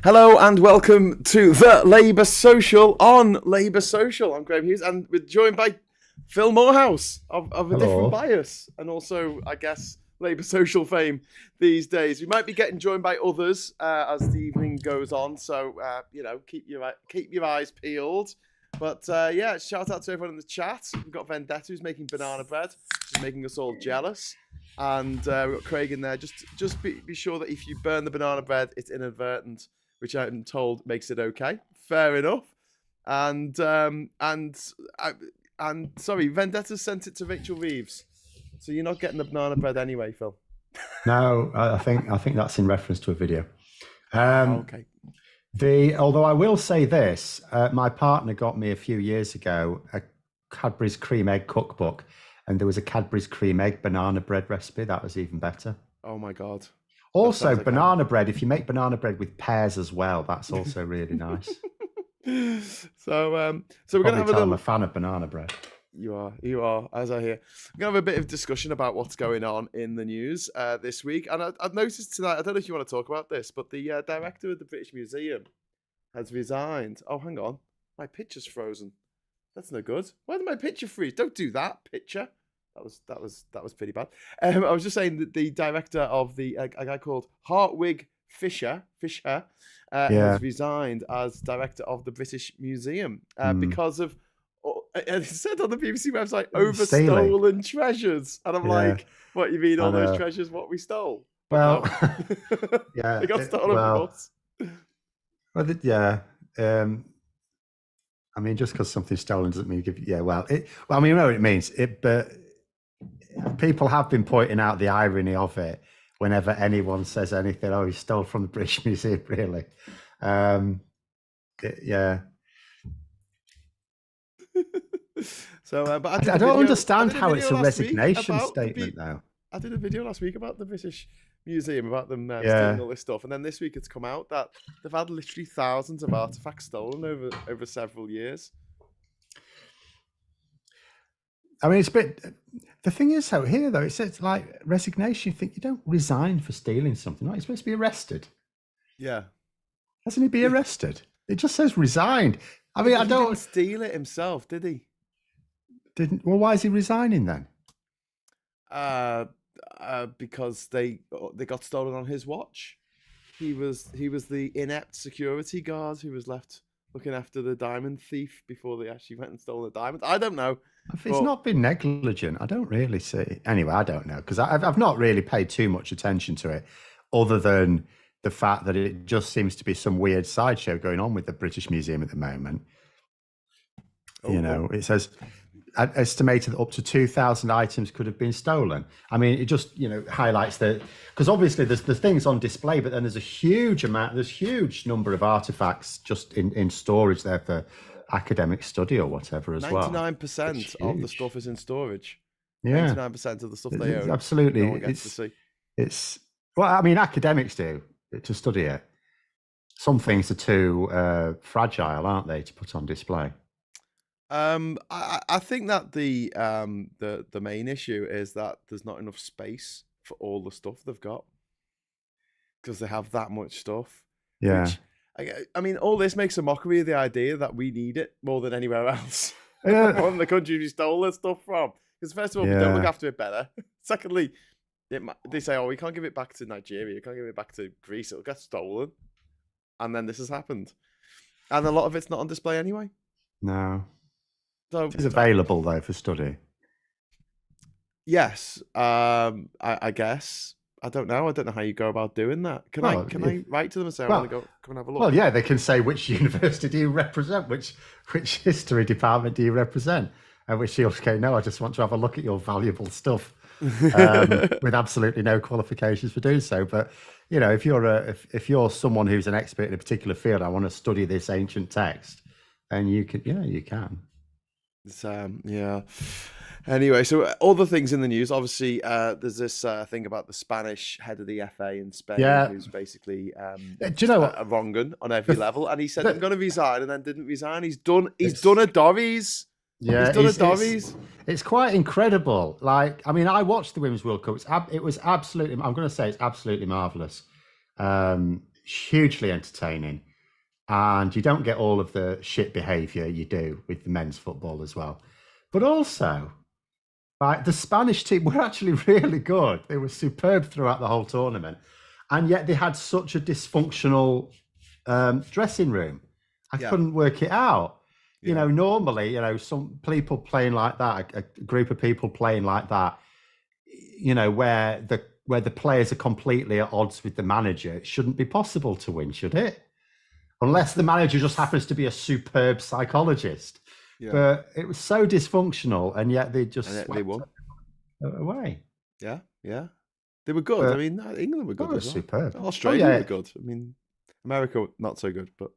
Hello and welcome to the Labour Social on Labour Social. I'm Graham Hughes and we're joined by Phil Morehouse of a different Hello. bias and also, I guess, Labour Social fame these days. We might be getting joined by others as the evening goes on, so keep your eyes peeled. But yeah, shout out to everyone in the chat. We've got Vendetta who's making banana bread, which is making us all jealous. And we've got Craig in there. Just be sure that if you burn the banana bread, it's inadvertent, which I'm told makes it okay. Fair enough. And sorry, Vendetta sent it to Rachel Reeves, so you're not getting the banana bread anyway, Phil. No, I think that's in reference to a video. Okay. Although I will say this, my partner got me a few years ago a Cadbury's cream egg cookbook, and there was a Cadbury's cream egg banana bread recipe. That was even better. Oh my god. Also, banana bread. If you make banana bread with pears as well, that's also really nice. So we're gonna have a little. I'm a fan of banana bread. You are, as I hear. We're going to have a bit of discussion about what's going on in the news this week. And I've noticed tonight, I don't know if you want to talk about this, but the director of the British Museum has resigned. Oh, hang on. My picture's frozen. That's no good. Why did my picture freeze? Don't do that, picture. That was pretty bad. I was just saying that the director of a guy called Hartwig Fisher has resigned as director of the British Museum because of, and it said on the BBC website, over stolen treasures. And I'm like, what, you mean all those treasures, what we stole? Well, no. Yeah. They got stolen from us. Well, yeah. I mean, just because something's stolen doesn't mean you give. Yeah, well, I mean, you know what it means. But people have been pointing out the irony of it whenever anyone says anything. Oh, he stole from the British Museum, really? Yeah. So, but I don't understand how it's a resignation statement, though. I did a video last week about the British Museum, about them stealing all this stuff, and then this week it's come out that they've had literally thousands of artifacts stolen over several years. I mean, it's a bit. The thing is, out here though, it says like resignation. You think you don't resign for stealing something, right? You're supposed to be arrested. Yeah. Hasn't he been arrested? It just says resigned. I mean, he didn't steal it himself, did he? Well, why is he resigning then? Because they got stolen on his watch. He was the inept security guard who was left looking after the diamond thief before they actually went and stole the diamonds. I don't know. If it's not been negligent, I don't really see. Anyway, I don't know, because I've not really paid too much attention to it, other than the fact that it just seems to be some weird sideshow going on with the British Museum at the moment. You know, it says estimated that up to 2,000 items could have been stolen. I mean, it just, highlights that, because obviously there's things on display, but then there's huge number of artifacts just in storage there for academic study or whatever as 99% well. 99% of the stuff is in storage. Yeah. 99% of the stuff they own. Absolutely. No one gets to see. Well, I mean, academics do to study it. Some things are too fragile, aren't they, to put on display? I think that the main issue is that there's not enough space for all the stuff they've got, because they have that much stuff. Yeah. Which, I mean, all this makes a mockery of the idea that we need it more than anywhere else. Yeah. More than the country we stole this stuff from. Because first of all, we don't look after it better. Secondly, they say, oh, we can't give it back to Nigeria. We can't give it back to Greece. It'll get stolen. And then this has happened. And a lot of it's not on display anyway. No. So it is available, though, for study. Yes. I guess. I don't know. I don't know how you go about doing that. Can I write to them and say, I want to go come and have a look? Well, yeah, they can say, which university do you represent? Which history department do you represent? And which you'll say, no, I just want to have a look at your valuable stuff with absolutely no qualifications for doing so. But, if you're someone who's an expert in a particular field, I want to study this ancient text, then you can. Yeah. Anyway, so other things in the news. Obviously, there's this thing about the Spanish head of the FA in Spain, who's basically do you know a wrong un on every level. And he said, I'm going to resign, and then didn't resign. He's done a Dorries. Yeah, he's done a Dorries. It's quite incredible. Like, I mean, I watched the Women's World Cup. It was absolutely, I'm going to say it's absolutely marvellous. hugely entertaining, and you don't get all of the shit behaviour you do with the men's football as well. But also, like, the Spanish team were actually really good. They were superb throughout the whole tournament, and yet they had such a dysfunctional dressing room. I couldn't work it out. You know, normally, some people playing like that, a group of people playing like that, where the players are completely at odds with the manager, it shouldn't be possible to win, should it? Unless the manager just happens to be a superb psychologist. Yeah. But it was so dysfunctional, and yet they just they won away. Yeah, they were good. I mean, England were good. They were superb. Australia were good. I mean, America not so good, but.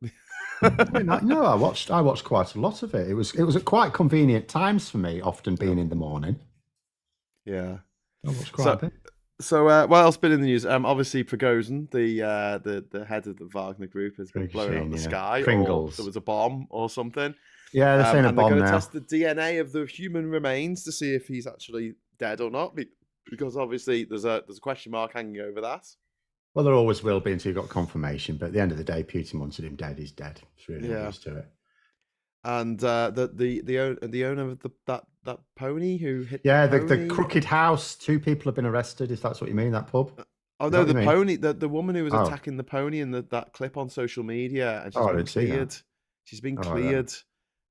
No, I watched quite a lot of it. It was at quite convenient times for me, often being in the morning. Yeah, I watched quite a bit. So, what else been in the news? Obviously, Prigozhin, the head of the Wagner Group, has been blown out of the sky. Pringles. There was a bomb or something. Yeah, they're saying a bomb now. They're going to test the DNA of the human remains to see if he's actually dead or not, because obviously there's a question mark hanging over that. Well, there always will be until you've got confirmation. But at the end of the day, Putin wanted him dead. He's dead. It's really obvious to it. And the owner of that pony who hit the Crooked House. 2 people have been arrested. If that's what you mean, that pub. Oh no, the pony. The woman who was attacking the pony in that clip on social media, and she's been cleared. She's been cleared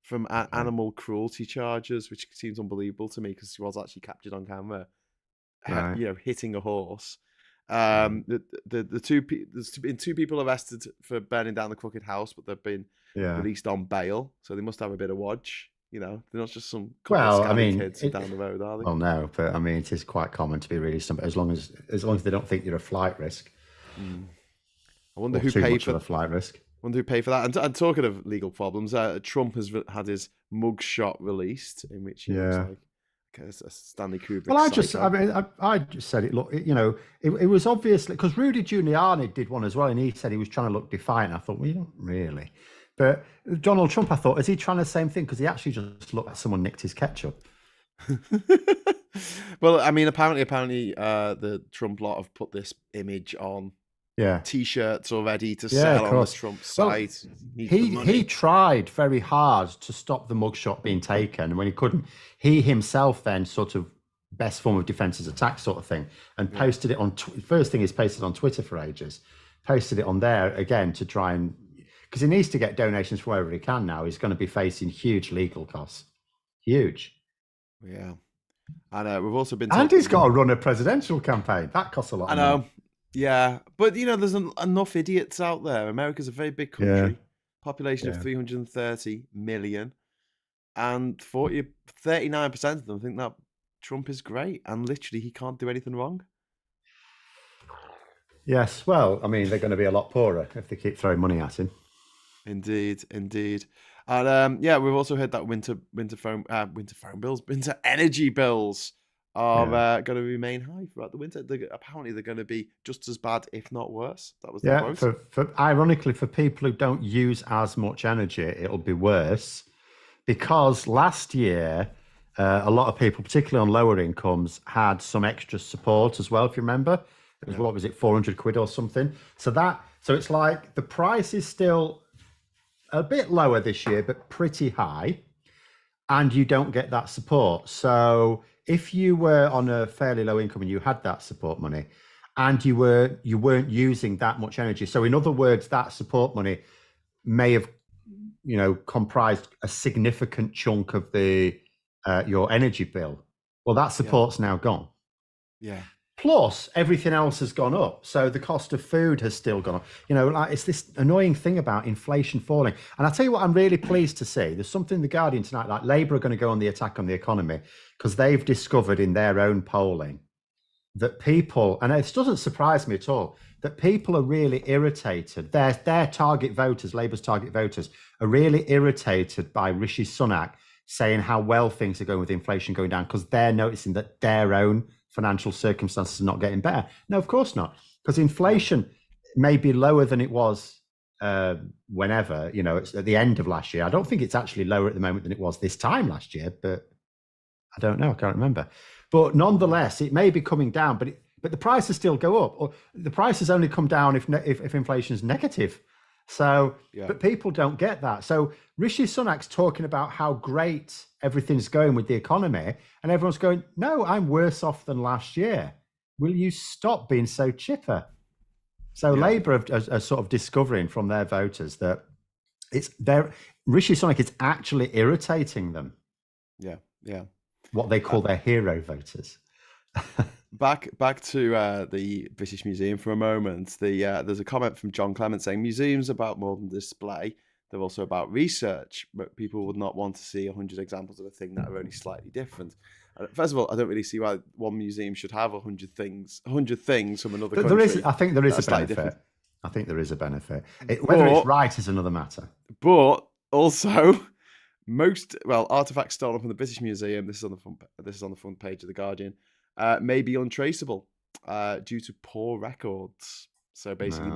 from animal cruelty charges, which seems unbelievable to me because she was actually captured on camera, hitting a horse. There's been 2 people arrested for burning down the Crooked House, but they've been released on bail, so they must have a bit of watch. They're not just some kids down the road, are they? Well, no, but I mean, it is quite common to be released, as long as they don't think you're a flight risk. I wonder who paid for the flight risk. Wonder who paid for that. And talking of legal problems, Trump has had his mugshot released, in which he looks like a Stanley Kubrick. Well, I just said it. Look, it was obviously because Rudy Giuliani did one as well, and he said he was trying to look defiant. I thought, well, you don't really. But Donald Trump, I thought, is he trying the same thing? Because he actually just looked like someone nicked his ketchup. Well, I mean, apparently, the Trump lot have put this image on T-shirts already to sell on the Trump site. He tried very hard to stop the mugshot being taken, and when he couldn't, he himself then sort of best form of defense is attack sort of thing, and posted it on. First thing is posted on Twitter for ages, posted it on there again to try and because he needs to get donations from wherever he can now. He's going to be facing huge legal costs, huge. Yeah, and we've also been. And he's got to run a presidential campaign. That costs a lot. I know. Money. Yeah, but there's enough idiots out there. America's a very big country, population of 330 million, and 39% of them think that Trump is great, and literally he can't do anything wrong. Yes, well, I mean, they're going to be a lot poorer if they keep throwing money at him. Indeed. And we've also heard that winter energy bills are going to remain high throughout the winter. Apparently, they're going to be just as bad, if not worse. That was the quote. For ironically, for people who don't use as much energy, it'll be worse because last year, a lot of people, particularly on lower incomes, had some extra support as well. If you remember, it was what was it, 400 quid or something? So it's like the price is still a bit lower this year, but pretty high, and you don't get that support. So if you were on a fairly low income and you had that support money, and you weren't using that much energy, so in other words, that support money may have, comprised a significant chunk of your energy bill. Well, that support's now gone. Yeah. Plus, everything else has gone up. So the cost of food has still gone up. It's this annoying thing about inflation falling. And I'll tell you what I'm really pleased to see. There's something in The Guardian tonight, like Labour are going to go on the attack on the economy because they've discovered in their own polling that people, and it doesn't surprise me at all, that people are really irritated. Their target voters, Labour's target voters, are really irritated by Rishi Sunak saying how well things are going with inflation going down because they're noticing that their own financial circumstances are not getting better. No, of course not, because inflation may be lower than it was whenever, it's at the end of last year. I don't think it's actually lower at the moment than it was this time last year, but I don't know. I can't remember. But nonetheless, it may be coming down, but but the prices still go up, or the prices only come down if inflation is negative. So, but people don't get that. So Rishi Sunak's talking about how great everything's going with the economy, and everyone's going, "No, I'm worse off than last year. Will you stop being so chipper?" So Labour are sort of discovering from their voters that Rishi Sunak is actually irritating them. Yeah. What they call their hero voters. Back to the British Museum for a moment. There's a comment from John Clement saying museums are about more than display. They're also about research. But people would not want to see 100 examples of a thing that are only slightly different. First of all, I don't really see why one museum should have 100 things from another country. I think there is a benefit. I think there is a benefit. Whether it's right is another matter. But also, artifacts stolen from the British Museum. This is on the front page of the Guardian. May be untraceable due to poor records. So basically,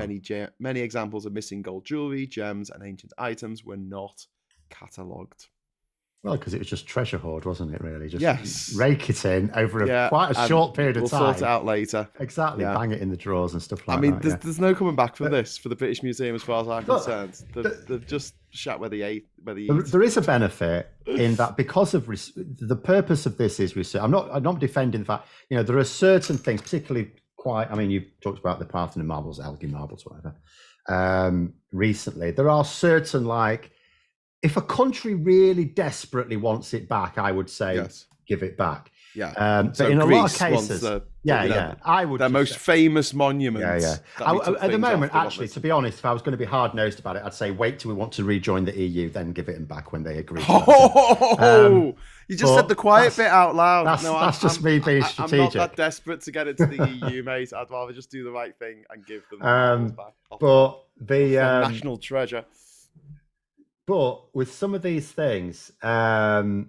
many examples of missing gold jewelry, gems, and ancient items were not catalogued. Well, because it was just treasure hoard, wasn't it? Really, just rake it in over quite a short period of time. We'll sort it out later. Exactly, bang it in the drawers and stuff like that. I mean, there's no coming back from this for the British Museum, as far as I'm concerned. They've just shat where they eat. There is a benefit in that because of the purpose of this is research. I'm not defending the fact. There are certain things, particularly you've talked about the Parthenon marbles, Elgin marbles, whatever. Recently, there are certain if a country really desperately wants it back, I would say give it back. Yeah. But in a lot of cases, I would. Their most famous monument. Yeah. At the moment, actually, to be honest, if I was going to be hard nosed about it, I'd say wait till we want to rejoin the EU, then give it them back when they agree. You just said the quiet bit out loud. That's just me being strategic. I'm not that desperate to get into the EU, mate. I'd rather just do the right thing and give them back. But the national treasure. But with some of these things, the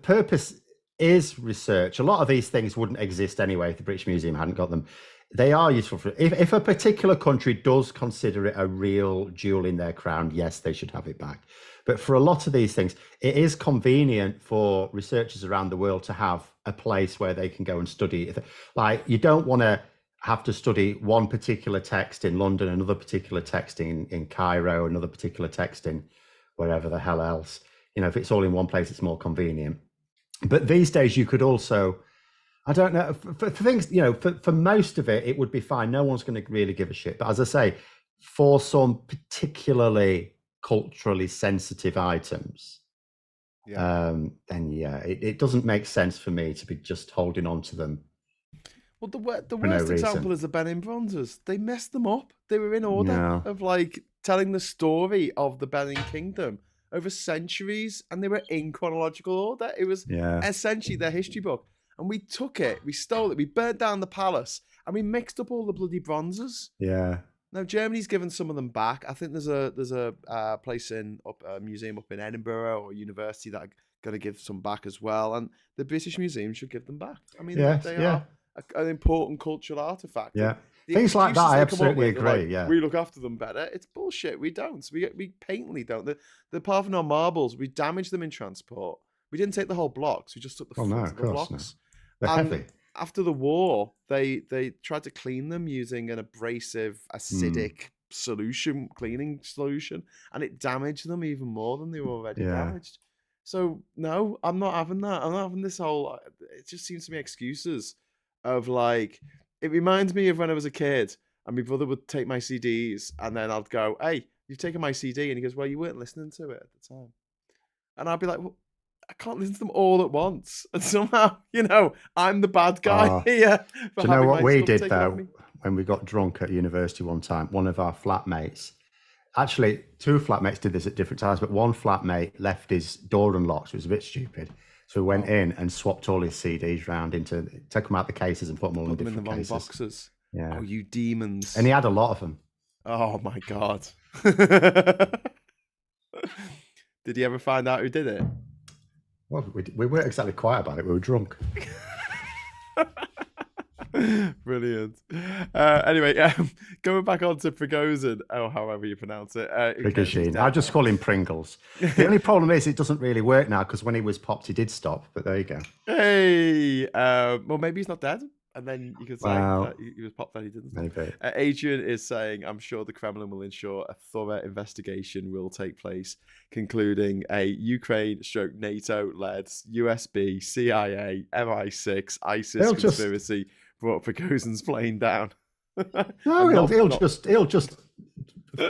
purpose is research. A lot of these things wouldn't exist anyway if the British Museum hadn't got them. They are useful for if a particular country does consider it a real jewel in their crown, yes, they should have it back. But for a lot of these things, it is convenient for researchers around the world to have a place where they can go and study. You don't want to have to study one particular text in London, another particular text in Cairo, another particular text in wherever the hell else. If it's all in one place, it's more convenient. But these days you could also, I don't know, for things, for most of it, it would be fine. No one's going to really give a shit. But as I say, for some particularly culturally sensitive items, then it doesn't make sense for me to be just holding on to them. Well, the worst example is the Benin bronzes. They messed them up. They were in order of telling the story of the Benin Kingdom over centuries, and they were in chronological order. It was essentially their history book. And we took it, we stole it, we burnt down the palace, and we mixed up all the bloody bronzes. Yeah. Now Germany's given some of them back. I think there's a place a museum up in Edinburgh or university that are going to give some back as well, and the British Museum should give them back. I mean, they are an important cultural artifact. Yeah. Things like that, I absolutely agree. We look after them better. It's bullshit. We don't. We patently don't. The Parthenon marbles, we damaged them in transport. We didn't take the whole blocks. We just took the front of the blocks. No. They're heavy. After the war, they tried to clean them using an abrasive, acidic cleaning solution, and it damaged them even more than they were already damaged. So no, I'm not having that. I'm not having this whole. It just seems to me excuses of it reminds me of when I was a kid and my brother would take my CDs and then I'd go, "Hey, you've taken my CD," and he goes, "Well, you weren't listening to it at the time," and I'd be like, "Well, I can't listen to them all at once," and somehow, I'm the bad guy here. Do you know what we did though when we got drunk at university one time? One of our flatmates, actually, two flatmates did this at different times, but one flatmate left his door unlocked. It was a bit stupid. So we went in and swapped all his CDs round took them out the cases and put them all in different cases. Boxes. Yeah. Oh, you demons. And he had a lot of them. Oh my God. Did he ever find out who did it? Well, we weren't exactly quiet about it. We were drunk. Brilliant. Anyway, going back on to Prigozhin, however you pronounce it. Prigozhin. I just call him Pringles. The only problem is it doesn't really work now because when he was popped, he did stop. But there you go. Hey, well, maybe he's not dead. And then you could say Wow. that he was popped that he didn't. Maybe. Adrian is saying, I'm sure the Kremlin will ensure a thorough investigation will take place, concluding a Ukraine/NATO-led USB, CIA, MI6, ISIS He'll just conspiracy brought Prigozhin's plane down. no. And He'll just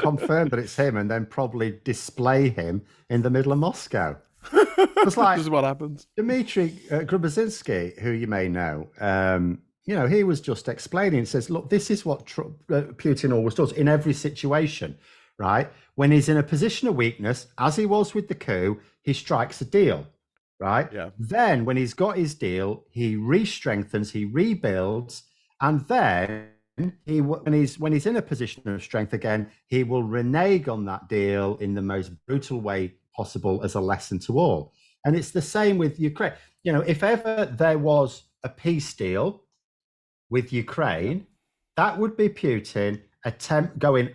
confirm that it's him, and then probably display him in the middle of Moscow. It's like this is what happens. Dmitry Grubazinski, who you may know, he was just explaining. It says, look, this is what Putin always does in every situation, right? When he's in a position of weakness, as he was with the coup, he strikes a deal, right? Yeah. Then when he's got his deal, he re-strengthens, he rebuilds, and then when he's in a position of strength again, he will renege on that deal in the most brutal way possible as a lesson to all. And it's the same with Ukraine. If ever there was a peace deal with Ukraine, that would be Putin going,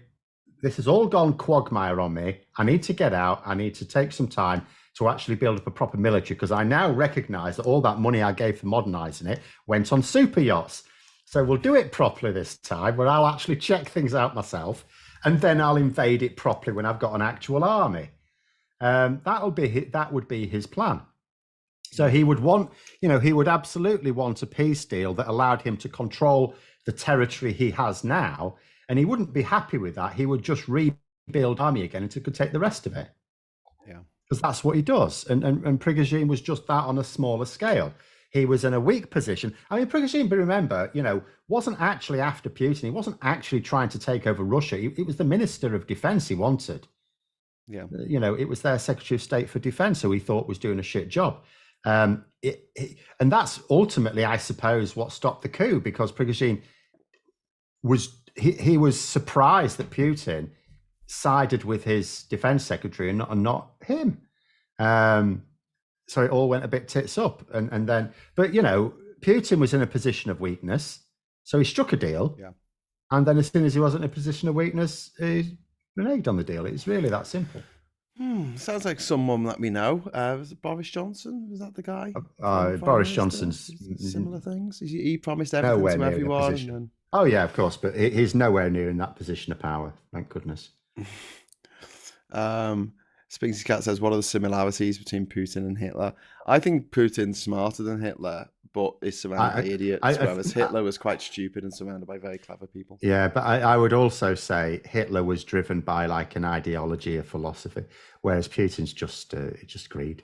this has all gone quagmire on me. I need to get out. I need to take some time to actually build up a proper military, because I now recognize that all that money I gave for modernizing it went on super yachts. So we'll do it properly this time, where I'll actually check things out myself, and then I'll invade it properly when I've got an actual army. That would be his plan. So he would absolutely want a peace deal that allowed him to control the territory he has now, and he wouldn't be happy with that. He would just rebuild army again until he could take the rest of it. Yeah, because that's what he does. And Prigozhin was just that on a smaller scale. He was in a weak position. I mean, Prigozhin, remember, wasn't actually after Putin. He wasn't actually trying to take over Russia. It was the Minister of Defense he wanted. Yeah, it was their Secretary of State for Defense who he thought was doing a shit job. And that's ultimately, I suppose, what stopped the coup, because Prigozhin was surprised that Putin sided with his defense secretary and not him. So it all went a bit tits up. But Putin was in a position of weakness, so he struck a deal. Yeah. And then as soon as he wasn't in a position of weakness, he reneged on the deal. It's really that simple. Sounds like someone that we know. Was it Boris Johnson? Was that the guy? Boris Johnson's similar things. He promised everything to everyone. And then... Oh yeah, of course, but he's nowhere near in that position of power. Thank goodness. Spinksy Cat says, what are the similarities between Putin and Hitler? I think Putin's smarter than Hitler, but is surrounded by idiots, whereas Hitler was quite stupid and surrounded by very clever people. Yeah, but I would also say Hitler was driven by like an ideology, a philosophy, whereas Putin's just greed.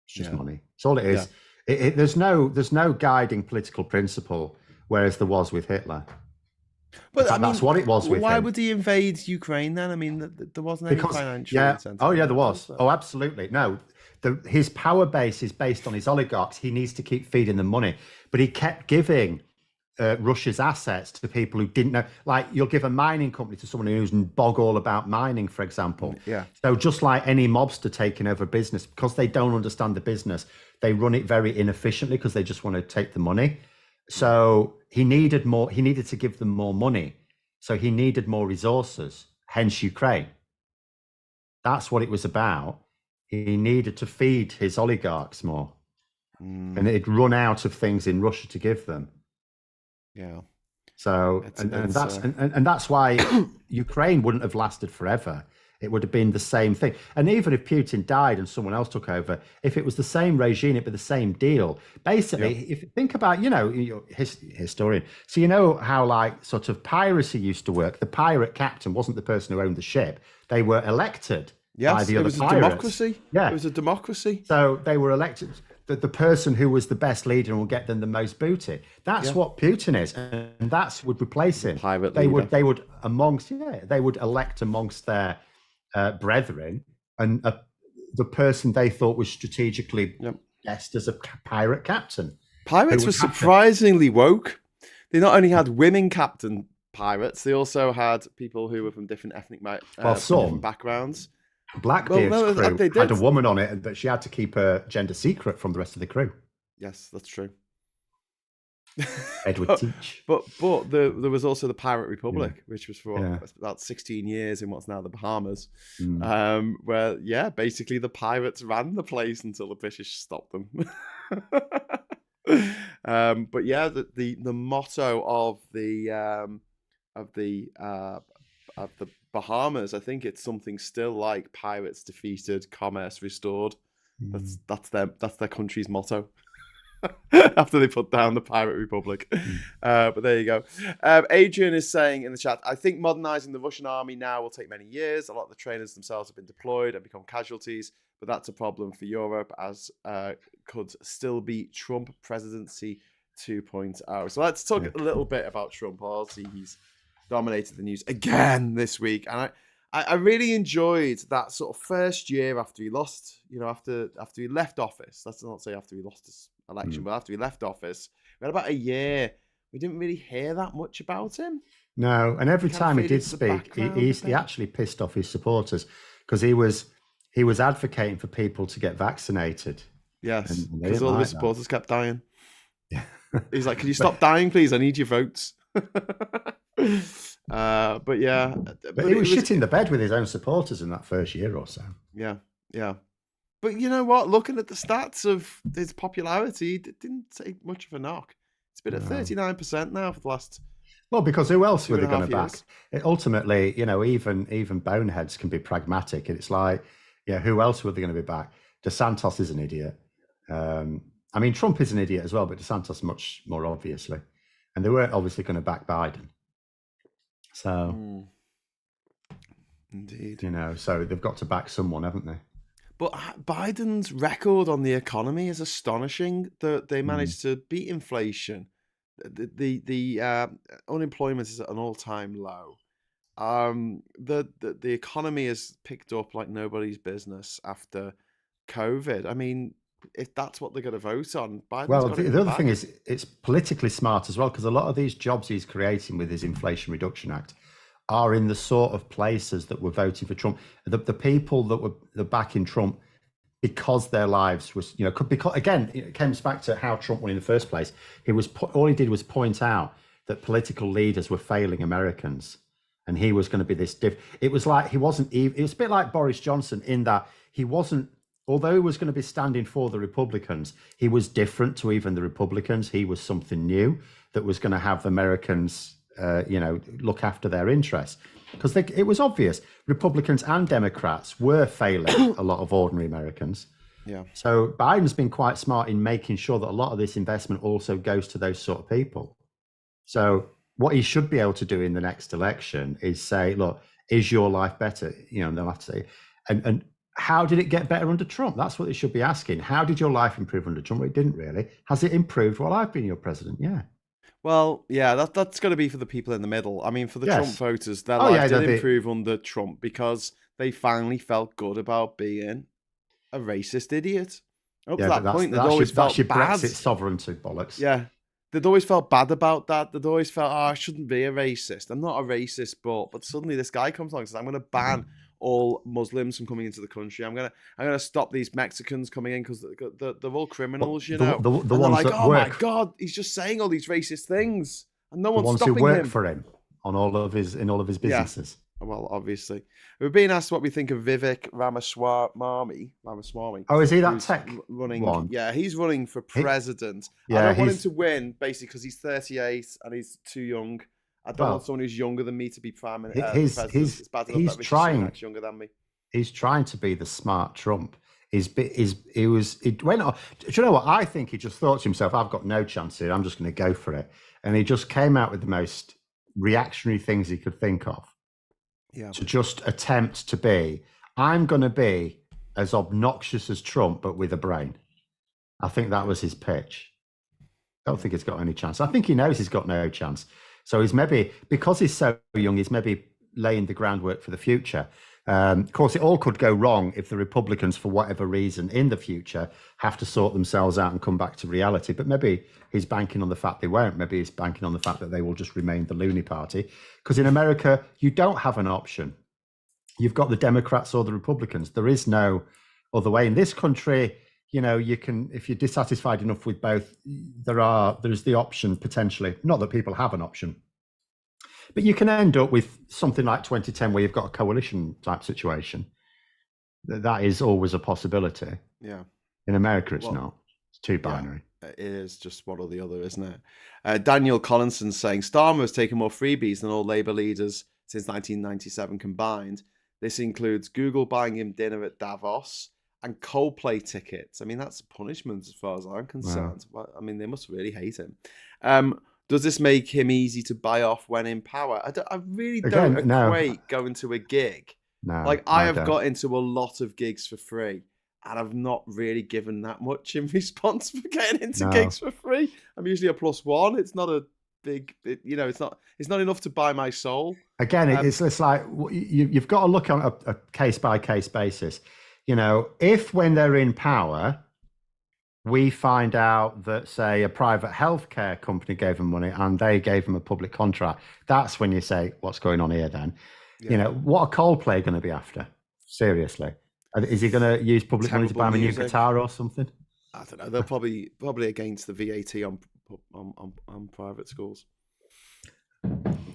It's just money. It's all it is. Yeah. There's no guiding political principle, whereas there was with Hitler. But that's what it was with him. Why would he invade Ukraine then? I mean, there wasn't any financial incentive. Oh, yeah, there was. Oh, absolutely. No, his power base is based on his oligarchs. He needs to keep feeding them money. But he kept giving Russia's assets to people who didn't know. Like, you'll give a mining company to someone who's bog all about mining, for example. Yeah. So just like any mobster taking over business, because they don't understand the business, they run it very inefficiently because they just want to take the money. So he needed to give them more money. So he needed more resources, hence Ukraine. That's what it was about. He needed to feed his oligarchs more. And it'd run out of things in Russia to give them. Yeah. So that's why Ukraine wouldn't have lasted forever. It would have been the same thing. And even if Putin died and someone else took over, if it was the same regime, it'd be the same deal. Basically, if you think about, you're a historian, so you know how like sort of piracy used to work. The pirate captain wasn't the person who owned the ship. They were elected by the other pirates. It was a democracy. Yeah. It was a democracy. So they were elected. The person who was the best leader and will get them the most booty. That's what Putin is, and that's would replace him. They would elect amongst their brethren and the person they thought was strategically best as a pirate captain. Pirates were surprisingly woke. They not only had women captain pirates, they also had people who were from different ethnic different backgrounds. Blackbeard's crew had a woman on it, but she had to keep her gender secret from the rest of the crew. Yes, that's true. Edward Teach. But there was also the Pirate Republic, which was for about 16 years in what's now the Bahamas, where basically the pirates ran the place until the British stopped them. But yeah, the motto of the uh, of the Bahamas, I think it's something still like "Pirates defeated, commerce restored." Mm, That's their country's motto. After they put down the Pirate Republic. mm. But there you go. Adrian is saying in the chat, I think modernizing the Russian army now will take many years. A lot of the trainers themselves have been deployed and become casualties, but that's a problem for Europe, as could still be Trump presidency 2.0. So let's talk Yeah. a little bit about Trump. Obviously, he's dominated the news again this week. And I really enjoyed that sort of first year after he lost, after he left office. Let's not say after he lost his election, but after he left office, we had about a year. We didn't really hear that much about him. No, and every Kind of time he faded did to the speak, background a he bit. actually pissed off his supporters because he was advocating for people to get vaccinated. Yes, And they because didn't all like his supporters kept dying. Yeah. He's like, "Can you stop dying, please? I need your votes." But yeah, But he was shitting the bed with his own supporters in that first year or so. Yeah, yeah. But you know what? Looking at the stats of his popularity, it didn't take much of a knock. It's been at 39% now for the last. Well, because who else were they 2.5 going to back? years. Ultimately, even boneheads can be pragmatic, and it's like, yeah, who else were they going to be back? DeSantis is an idiot. I mean, Trump is an idiot as well, but DeSantis much more obviously, and they weren't obviously going to back Biden. So, Indeed. So they've got to back someone, haven't they? But Biden's record on the economy is astonishing. That they managed to beat inflation. The unemployment is at an all-time low. The economy has picked up like nobody's business after COVID. I mean, if that's what they're going to vote on, Biden's Well, got it in the other bag. thing is it's politically smart as well, because a lot of these jobs he's creating with his Inflation Reduction Act are in the sort of places that were voting for Trump. The people that were backing Trump because their lives was, because again, it comes back to how Trump won in the first place. All he did was point out that political leaders were failing Americans, and he was going to be this it was like he wasn't even. It was a bit like Boris Johnson in that he wasn't. Although he was going to be standing for the Republicans, he was different to even the Republicans. He was something new that was going to have the Americans, look after their interests. Because it was obvious Republicans and Democrats were failing a lot of ordinary Americans. Yeah. So Biden's been quite smart in making sure that a lot of this investment also goes to those sort of people. So what he should be able to do in the next election is say, look, is your life better? And they'll have to say, and how did it get better under Trump? That's what they should be asking. How did your life improve under Trump? Well, it didn't really. Has it improved while I've been your president? Yeah. Well, yeah, that's going to be for the people in the middle. I mean, for the Trump voters, their life did improve under Trump because they finally felt good about being a racist idiot. Up to that point, they'd always felt bad. Brexit sovereignty bollocks. Yeah, they'd always felt bad about that. They'd always felt, I shouldn't be a racist. I'm not a racist, but suddenly this guy comes along and says, I'm going to ban all Muslims from coming into the country. I'm gonna stop these Mexicans coming in because they're all criminals, The and ones they're like, that oh work, my god, he's just saying all these racist things, and no one's the ones stopping who work him. for him on all of his businesses. Yeah. Well, obviously, we're being asked what we think of Vivek Ramaswamy. Oh, is he that tech running? one? Yeah, he's running for president. Yeah, I don't want him to win, basically, because he's 38 and he's too young. I don't want someone who's younger than me to be prime president. It's bad enough that Sunak's younger than me. He's trying to be the smart Trump. It went on. Do you know what? I think he just thought to himself, I've got no chance here. I'm just going to go for it. And he just came out with the most reactionary things he could think of. Yeah. To just attempt to be, I'm going to be as obnoxious as Trump, but with a brain. I think that was his pitch. I don't think he's got any chance. I think he knows he's got no chance. So he's maybe, because he's so young, he's maybe laying the groundwork for the future. Of course, it all could go wrong if the Republicans, for whatever reason, in the future, have to sort themselves out and come back to reality. But maybe he's banking on the fact they won't. Maybe he's banking on the fact that they will just remain the loony party. Because in America, you don't have an option. You've got the Democrats or the Republicans. There is no other way. In this country, you can, if you're dissatisfied enough with both, there's the option potentially, not that people have an option, but you can end up with something like 2010 where you've got a coalition type situation. That is always a possibility. Yeah. In America, it's not. It's too binary. It is just one or the other, isn't it? Daniel Collinson saying Starmer has taken more freebies than all Labour leaders since 1997 combined. This includes Google buying him dinner at Davos and Coldplay tickets. I mean, that's a punishment as far as I'm concerned. Wow. I mean, they must really hate him. Does this make him easy to buy off when in power? I really don't equate going to a gig. No, like, I have got into a lot of gigs for free. And I've not really given that much in response for getting into gigs for free. I'm usually a +1. It's not a big, it's not enough to buy my soul. Again, it's like you've got to look on a case by case basis. If when they're in power, we find out that, say, a private healthcare company gave them money and they gave them a public contract, that's when you say, what's going on here then? Yeah. What are Coldplay going to be after? Seriously. Is he going to use public money to buy him a new guitar or something? I don't know. They're probably against the VAT on private schools.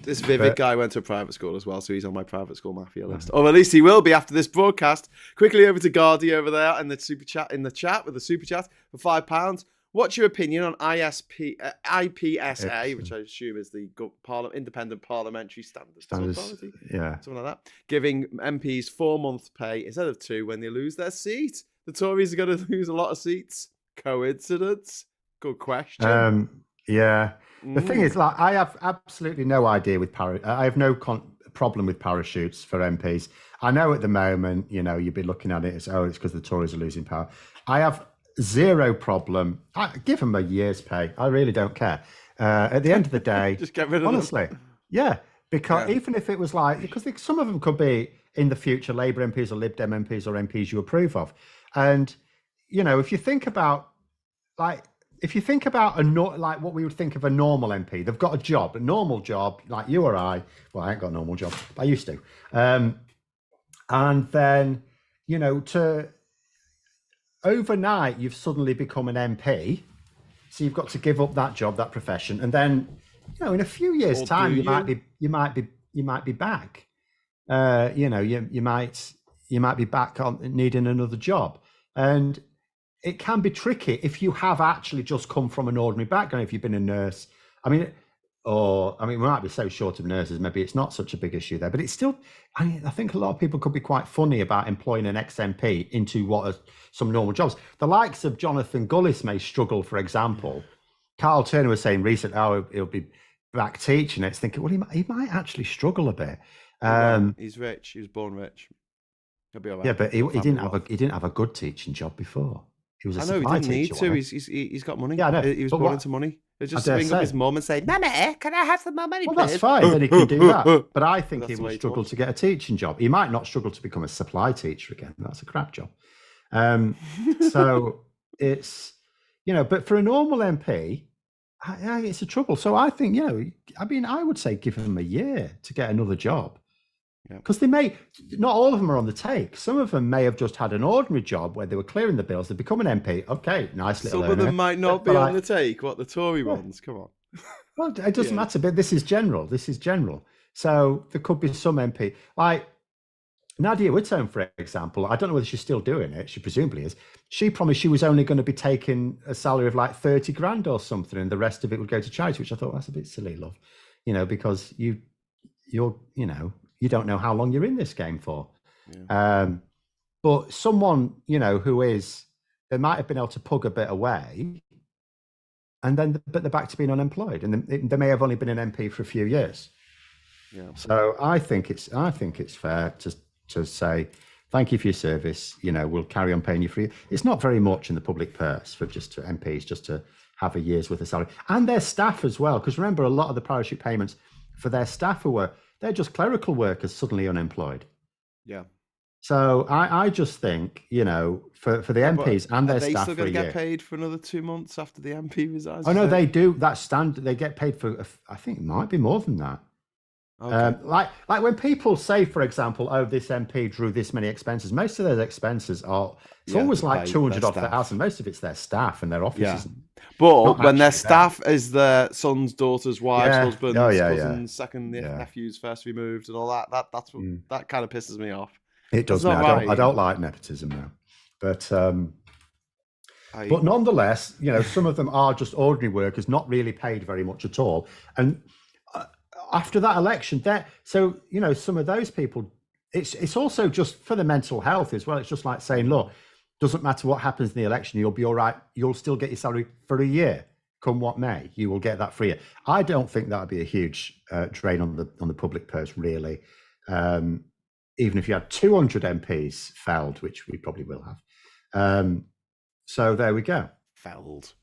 This Vivid guy went to a private school as well, so he's on my private school mafia list. Or at least he will be after this broadcast. Quickly over to Gardy over there in the super chat with the super chat for £5. What's your opinion on IPSA, which I assume is the Independent Parliamentary Standards Authority? Yeah. Something like that. Giving MPs 4-month pay instead of 2 when they lose their seat. The Tories are going to lose a lot of seats. Coincidence? Good question. Yeah. The thing is, like, I have absolutely no idea with I have no problem with parachutes for MPs. I know at the moment, you'd be looking at it as, it's because the Tories are losing power. I have zero problem. Give them a year's pay. I really don't care. At the end of the day, just get rid of honestly, them. Yeah, because even if it was like, because some of them could be in the future Labour MPs or Lib Dem MPs or MPs you approve of, and if you think about like what we would think of a normal MP, they've got a normal job, like you or I. Well, I ain't got a normal job, but I used to. And then to overnight, you've suddenly become an MP, so you've got to give up that job, that profession, and then in a few years' time, you might be back. You might be back on needing another job, and it can be tricky if you have actually just come from an ordinary background. If you've been a nurse, we might be so short of nurses, maybe it's not such a big issue there, but it's still, I think a lot of people could be quite funny about employing an ex-MP into what are some normal jobs. The likes of Jonathan Gullis may struggle, for example. Carl Turner was saying recently, he'll be back teaching. It's thinking, well, he might actually struggle a bit. He's rich. He was born rich. He'll be all right. Yeah, but he didn't have a good teaching job before. He was a supply teacher. He didn't need to. He's got money. Yeah, I know. He was born into money. It's just to ring up his mum and say, "Mama, can I have some more money?" Well, that's fine. Then he can do that. But I think he will struggle to get a teaching job. He might not struggle to become a supply teacher again. That's a crap job. So it's but for a normal MP, it's a trouble. So I think I would say give him a year to get another job. Because not all of them are on the take. Some of them may have just had an ordinary job where they were clearing the bills. They become an MP. Okay, nice little. Some of them might not be on the take. What the Tory ones? Come on. Well, it doesn't matter. But this is general. So there could be some MP like Nadia Whitone, for example. I don't know whether she's still doing it. She presumably is. She promised she was only going to be taking a salary of like 30 grand or something, and the rest of it would go to charity. Which I thought, that's a bit silly, love. Because you're you don't know how long you're in this game for. Yeah. But someone, who they might have been able to pug a bit away, and then but they're back to being unemployed, and they may have only been an MP for a few years. Yeah. So I think it's fair to say thank you for your service. We'll carry on paying you for you. It's not very much in the public purse for MPs just to have a year's worth of salary, and their staff as well. Because remember, a lot of the parachute payments for their staff they're just clerical workers suddenly unemployed. Yeah. So I just think, for the MPs and their staff, are they still going to get paid for another 2 months after the MP resigns? Oh no, they do. That's standard. They get paid for. I think it might be more than that. Okay. Like when people say, for example, this MP drew this many expenses. Most of those expenses are. It's always like 200 odd thousand. Most of it's their staff and their offices. Yeah. But when their staff is their sons, daughters, wives, husbands, cousins, second nephews, first removed, and all that, that's what that kind of pisses me off. It does. I don't like nepotism now, but But nonetheless, some of them are just ordinary workers, not really paid very much at all. And after that election, some of those people, it's also just for the mental health as well. It's just like saying, look, doesn't matter what happens in the election, you'll be all right. You'll still get your salary for a year, come what may. You will get that for a year. I don't think that would be a huge drain on the public purse, really. Even if you had 200 MPs felled, which we probably will have. So there we go. Felled,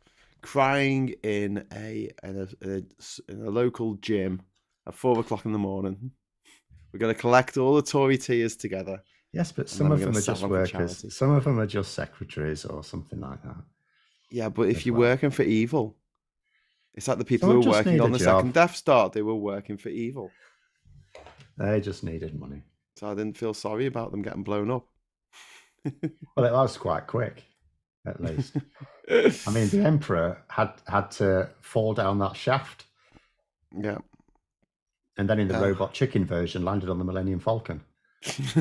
crying in a local gym at 4 o'clock in the morning. We're going to collect all the Tory tears together. Yes, but some of them are just workers. Some of them are just secretaries or something like that. Yeah, but if you're working for evil, it's like the people who were working on the second Death Star. They were working for evil. They just needed money. So I didn't feel sorry about them getting blown up. Well, it was quite quick, at least. I mean, the Emperor had to fall down that shaft. Yeah. And then in the robot chicken version, landed on the Millennium Falcon. Is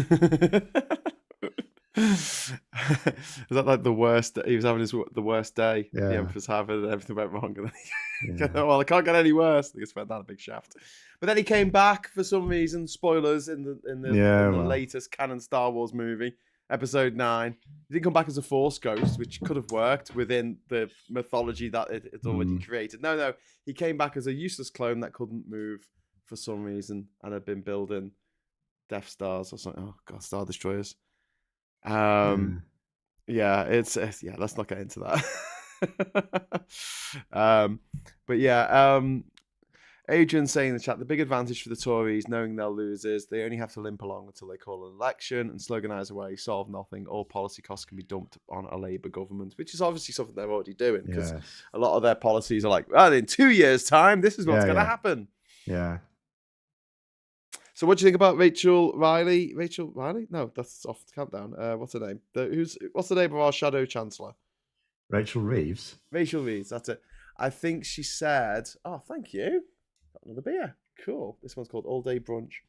that like the worst? He was having the worst day. Yeah. The Emperor's having, and everything went wrong. And then well, it can't get any worse. I guess went down a big shaft. But then he came back for some reason. Spoilers in the latest canon Star Wars movie, Episode 9. He didn't come back as a Force ghost, which could have worked within the mythology that it's already created. No, he came back as a useless clone that couldn't move for some reason and had been building Death Stars or something. Oh God, Star Destroyers. Let's not get into that. Adrian saying in the chat, the big advantage for the Tories, knowing they'll lose, is they only have to limp along until they call an election and sloganise away, solve nothing. All policy costs can be dumped on a Labour government, which is obviously something they're already doing, because a lot of their policies are like, well, in 2 years' time, this is what's going to happen. Yeah. So what do you think about Rachel Riley? Rachel Riley? No, that's off the countdown. What's her name? What's the name of our Shadow Chancellor? Rachel Reeves. Rachel Reeves, that's it. I think she said, oh, thank you. Got another beer. Cool. This one's called All Day Brunch.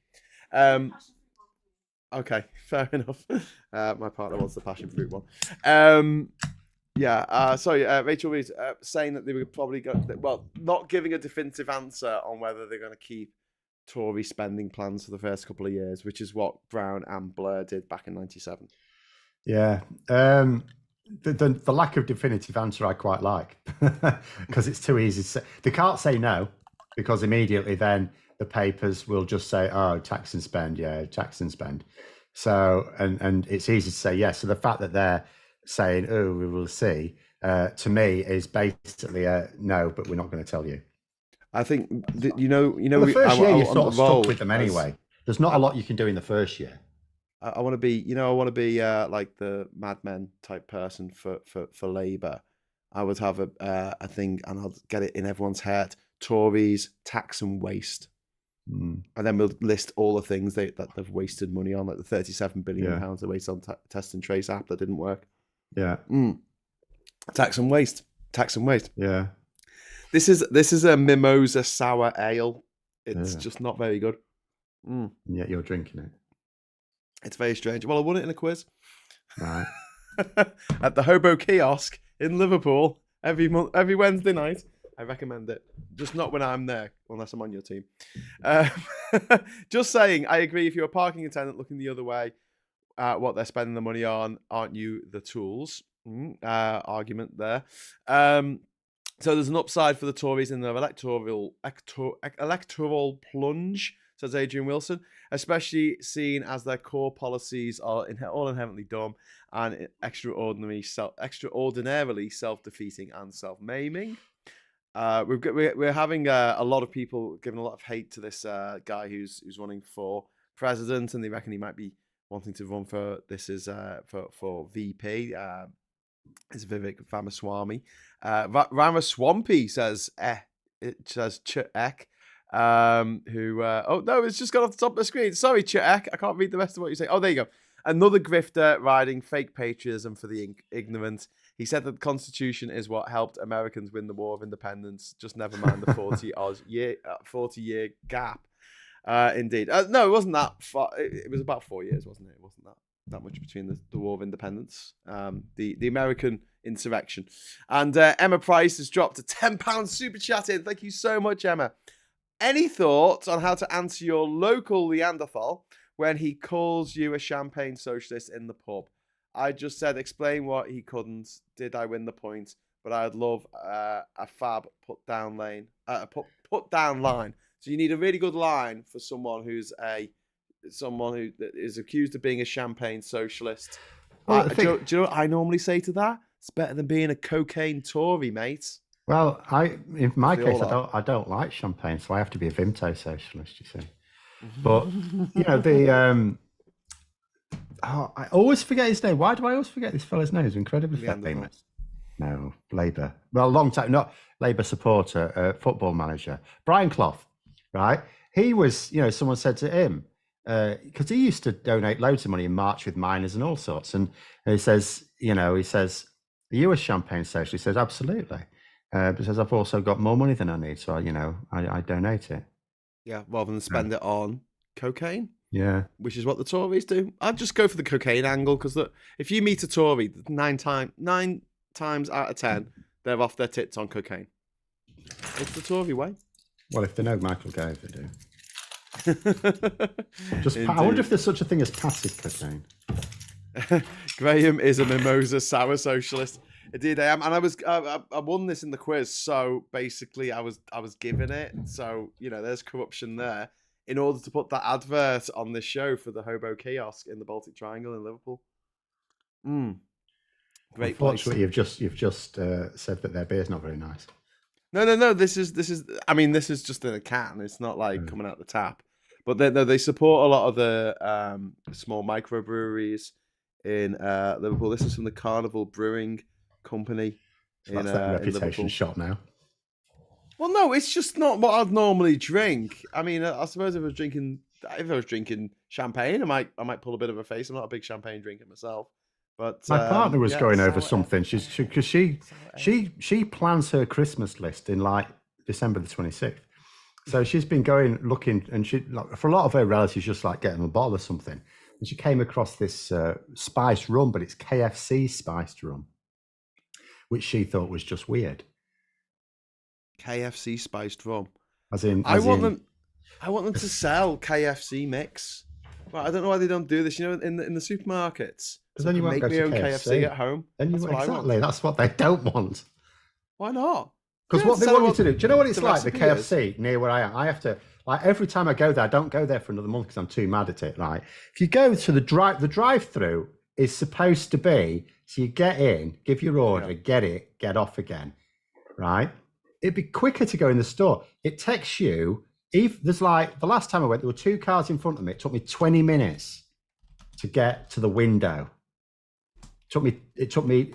Okay, fair enough. My partner wants the passion fruit one. Rachel Reeves saying that they were probably not giving a definitive answer on whether they're going to keep Tory spending plans for the first couple of years, which is what Brown and Blair did back in 97. Yeah. The lack of definitive answer I quite like, because it's too easy to say. They can't say no, because immediately then the papers will just say, oh, tax and spend. Yeah, tax and spend. So, and it's easy to say yes. So the fact that they're saying, oh, we will see, to me is basically a no, but we're not going to tell you. I think the first year you're sort of stuck with them anyway. There's not a lot you can do in the first year. I want to be, like the Mad Men type person for Labour. I would have a thing, and I'll get it in everyone's head: Tories, tax and waste, and then we'll list all the things that they've wasted money on, like the £37 billion they wasted on test and trace app that didn't work. Yeah, tax and waste. Yeah. This is a mimosa sour ale. It's just not very good. Yeah, you're drinking it. It's very strange. Well, I won it in a quiz. Right. At the Hobo Kiosk in Liverpool every Wednesday night. I recommend it. Just not when I'm there, unless I'm on your team. Just saying, I agree. If you're a parking attendant looking the other way at what they're spending the money on, aren't you the tools? Argument there. So there's an upside for the Tories in their electoral plunge, says Adrian Wilson, especially seen as their core policies are all inherently dumb and extraordinarily self-defeating and self-maiming. We're having a lot of people giving a lot of hate to this guy who's running for president, and they reckon he might be wanting to run for for VP. It's Vivek Ramaswamy. Ramaswampy says it says Chek. It's just got off the top of the screen. Sorry, Chek. I can't read the rest of what you say. Oh, there you go. Another grifter riding fake patriotism for the ignorant. He said that the Constitution is what helped Americans win the War of Independence. Just never mind the 40-year gap. Indeed. No, it wasn't that far. It was about 4 years, wasn't it? It wasn't that. that much between the War of Independence, the American insurrection. And Emma Price has dropped a £10 super chat in. Thank you so much, Emma. Any thoughts on how to answer your local Neanderthal when he calls you a champagne socialist in the pub? I just said, explain what he couldn't. Did I win the point? But I'd love a fab put down line. So you need a really good line for someone who is accused of being a champagne socialist. Well, do you know what I normally say to that? It's better than being a cocaine Tory, mate. Well, in my case, I don't like champagne, so I have to be a Vimto socialist, you see. But I always forget his name. Why do I always forget this fella's name? He's incredibly famous. No, Labour. Well, long time, not Labour supporter, football manager. Brian Clough, right? He was, someone said to him, because he used to donate loads of money and march with miners and all sorts. And he says, are you a champagne socialist? He says, absolutely. Because I've also got more money than I need. So, I donate it. Yeah, rather than spend it on cocaine. Yeah. Which is what the Tories do. I'd just go for the cocaine angle because if you meet a Tory, 9 times out of 10, they're off their tits on cocaine. It's the Tory way. Well, if they know Michael Gove, they do. I wonder if there's such a thing as passive cocaine. Graham is a mimosa sour socialist. Indeed, I am, and I won this in the quiz. So basically, I was given it. So there's corruption there in order to put that advert on this show for the Hobo Kiosk in the Baltic Triangle in Liverpool. Great. Unfortunately, you've just said that their beer's not very nice. No. This is. I mean, this is just in a can. It's not like coming out the tap. But they support a lot of the small microbreweries in Liverpool. This is from the Carnival Brewing Company. So that's that reputation shot now. Well, no, it's just not what I'd normally drink. I mean, I suppose if I was drinking champagne, I might pull a bit of a face. I'm not a big champagne drinker myself. But my partner was going over something. Because she plans her Christmas list in like December the 26th. So she's been looking, and she, for a lot of her relatives, just like getting a bottle of something. And she came across this spiced rum, but it's KFC spiced rum, which she thought was just weird. KFC spiced rum. I want them to sell KFC mix. Well, I don't know why they don't do this. In the supermarkets. Because then you won't make my own KFC at home. That's what they don't want. Why not? Because what they want you to do. Do you know what it's like? The KFC near where I am. I have to, every time I go there, I don't go there for another month because I'm too mad at it. Right? If you go to the drive-through is supposed to be, so you get in, give your order, get it, get off again. Right? It'd be quicker to go in the store. It takes you, there's like, the last time I went, there were 2 cars in front of me. It took me 20 minutes to get to the window. It took me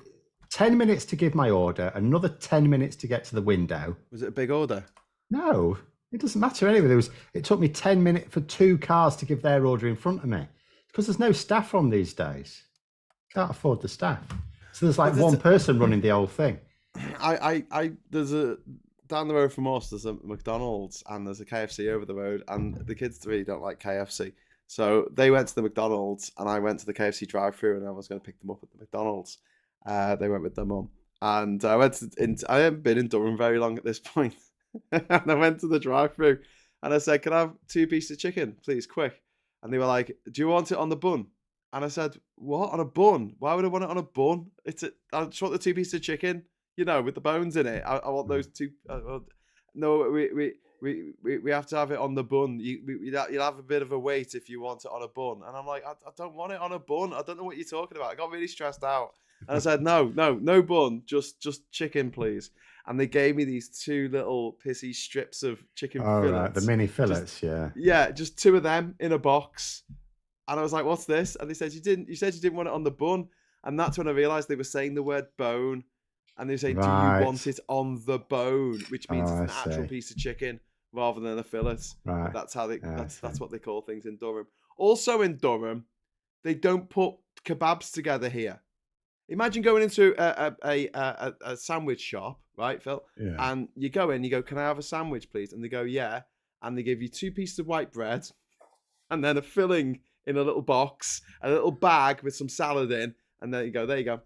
10 minutes to give my order, another 10 minutes to get to the window. Was it a big order? No, it doesn't matter anyway. It took me 10 minutes for 2 cars to give their order in front of me because there's no staff on these days. Can't afford the staff. So there's like one person running the whole thing. There's down the road from us, there's a McDonald's and there's a KFC over the road, and the kids really don't like KFC. So they went to the McDonald's and I went to the KFC drive-thru, and I was going to pick them up at the McDonald's. They went with their mum, and I haven't been in Durham very long at this point. And I went to the drive-thru and I said, "Can I have 2 pieces of chicken, please, quick?" And they were like, "Do you want it on the bun?" And I said, "What, on a bun? Why would I want it on a bun? I just want the 2 pieces of chicken, with the bones in it. I want those 2. No, we have to have it on the bun. You'll have a bit of a wait if you want it on a bun." And I'm like, I don't want it on a bun. I don't know what you're talking about. I got really stressed out. And I said, no bun, just chicken, please. And they gave me these 2 little pissy strips of chicken fillets. Right, the mini fillets, Yeah, just 2 of them in a box. And I was like, "What's this?" And they said, You said you didn't want it on the bun." And that's when I realized they were saying the word bone. And they say, "Do you want it on the bone?" Which means it's an actual piece of chicken rather than a fillet. Right. That's how that's what they call things in Durham. Also in Durham, they don't put kebabs together here. Imagine going into a sandwich shop, right, Phil? Yeah. And you go in, you go, "Can I have a sandwich, please?" And they go, "Yeah." And they give you 2 pieces of white bread and then a filling in a little box, a little bag with some salad in, and there you go. There you go.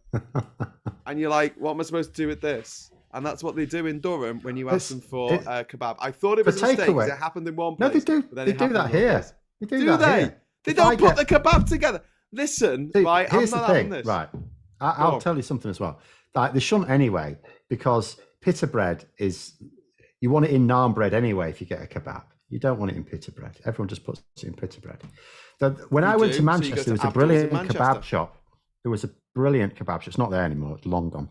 And you're like, what am I supposed to do with this? And that's what they do in Durham when you ask them for kebab. I thought it was a mistake because it happened in one place. No, they do. But then They do that here. They do that here. They don't put the kebab together. Listen, right? Here's I'm the not thing, having this. right? I'll tell you something as well. Like, they shouldn't anyway, because pita bread is, you want it in naan bread anyway if you get a kebab. You don't want it in pita bread. Everyone just puts it in pita bread. When I went to Manchester, there was a brilliant kebab shop. There was a brilliant kebab shop. It's not there anymore. It's long gone.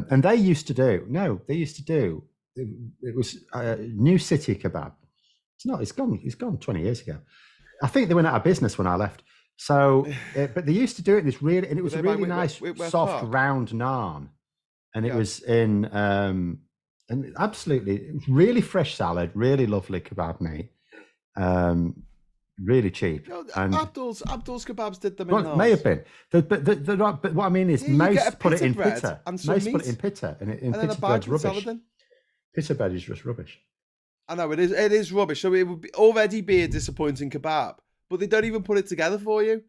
And they used to do, it was New City Kebab. It's gone 20 years ago. I think they went out of business when I left. So, but they used to do it in this really, and it was a really nice, soft, round naan. And it was in, and absolutely, really fresh salad, really lovely kebab meat, really cheap. And Abdul's kebabs did them in it may have been. But what I mean is, most put it in pita. Most put it in pita. And pita bread's rubbish. Pita bread is just rubbish. I know, it is rubbish. So it would already be a disappointing kebab. But they don't even put it together for you.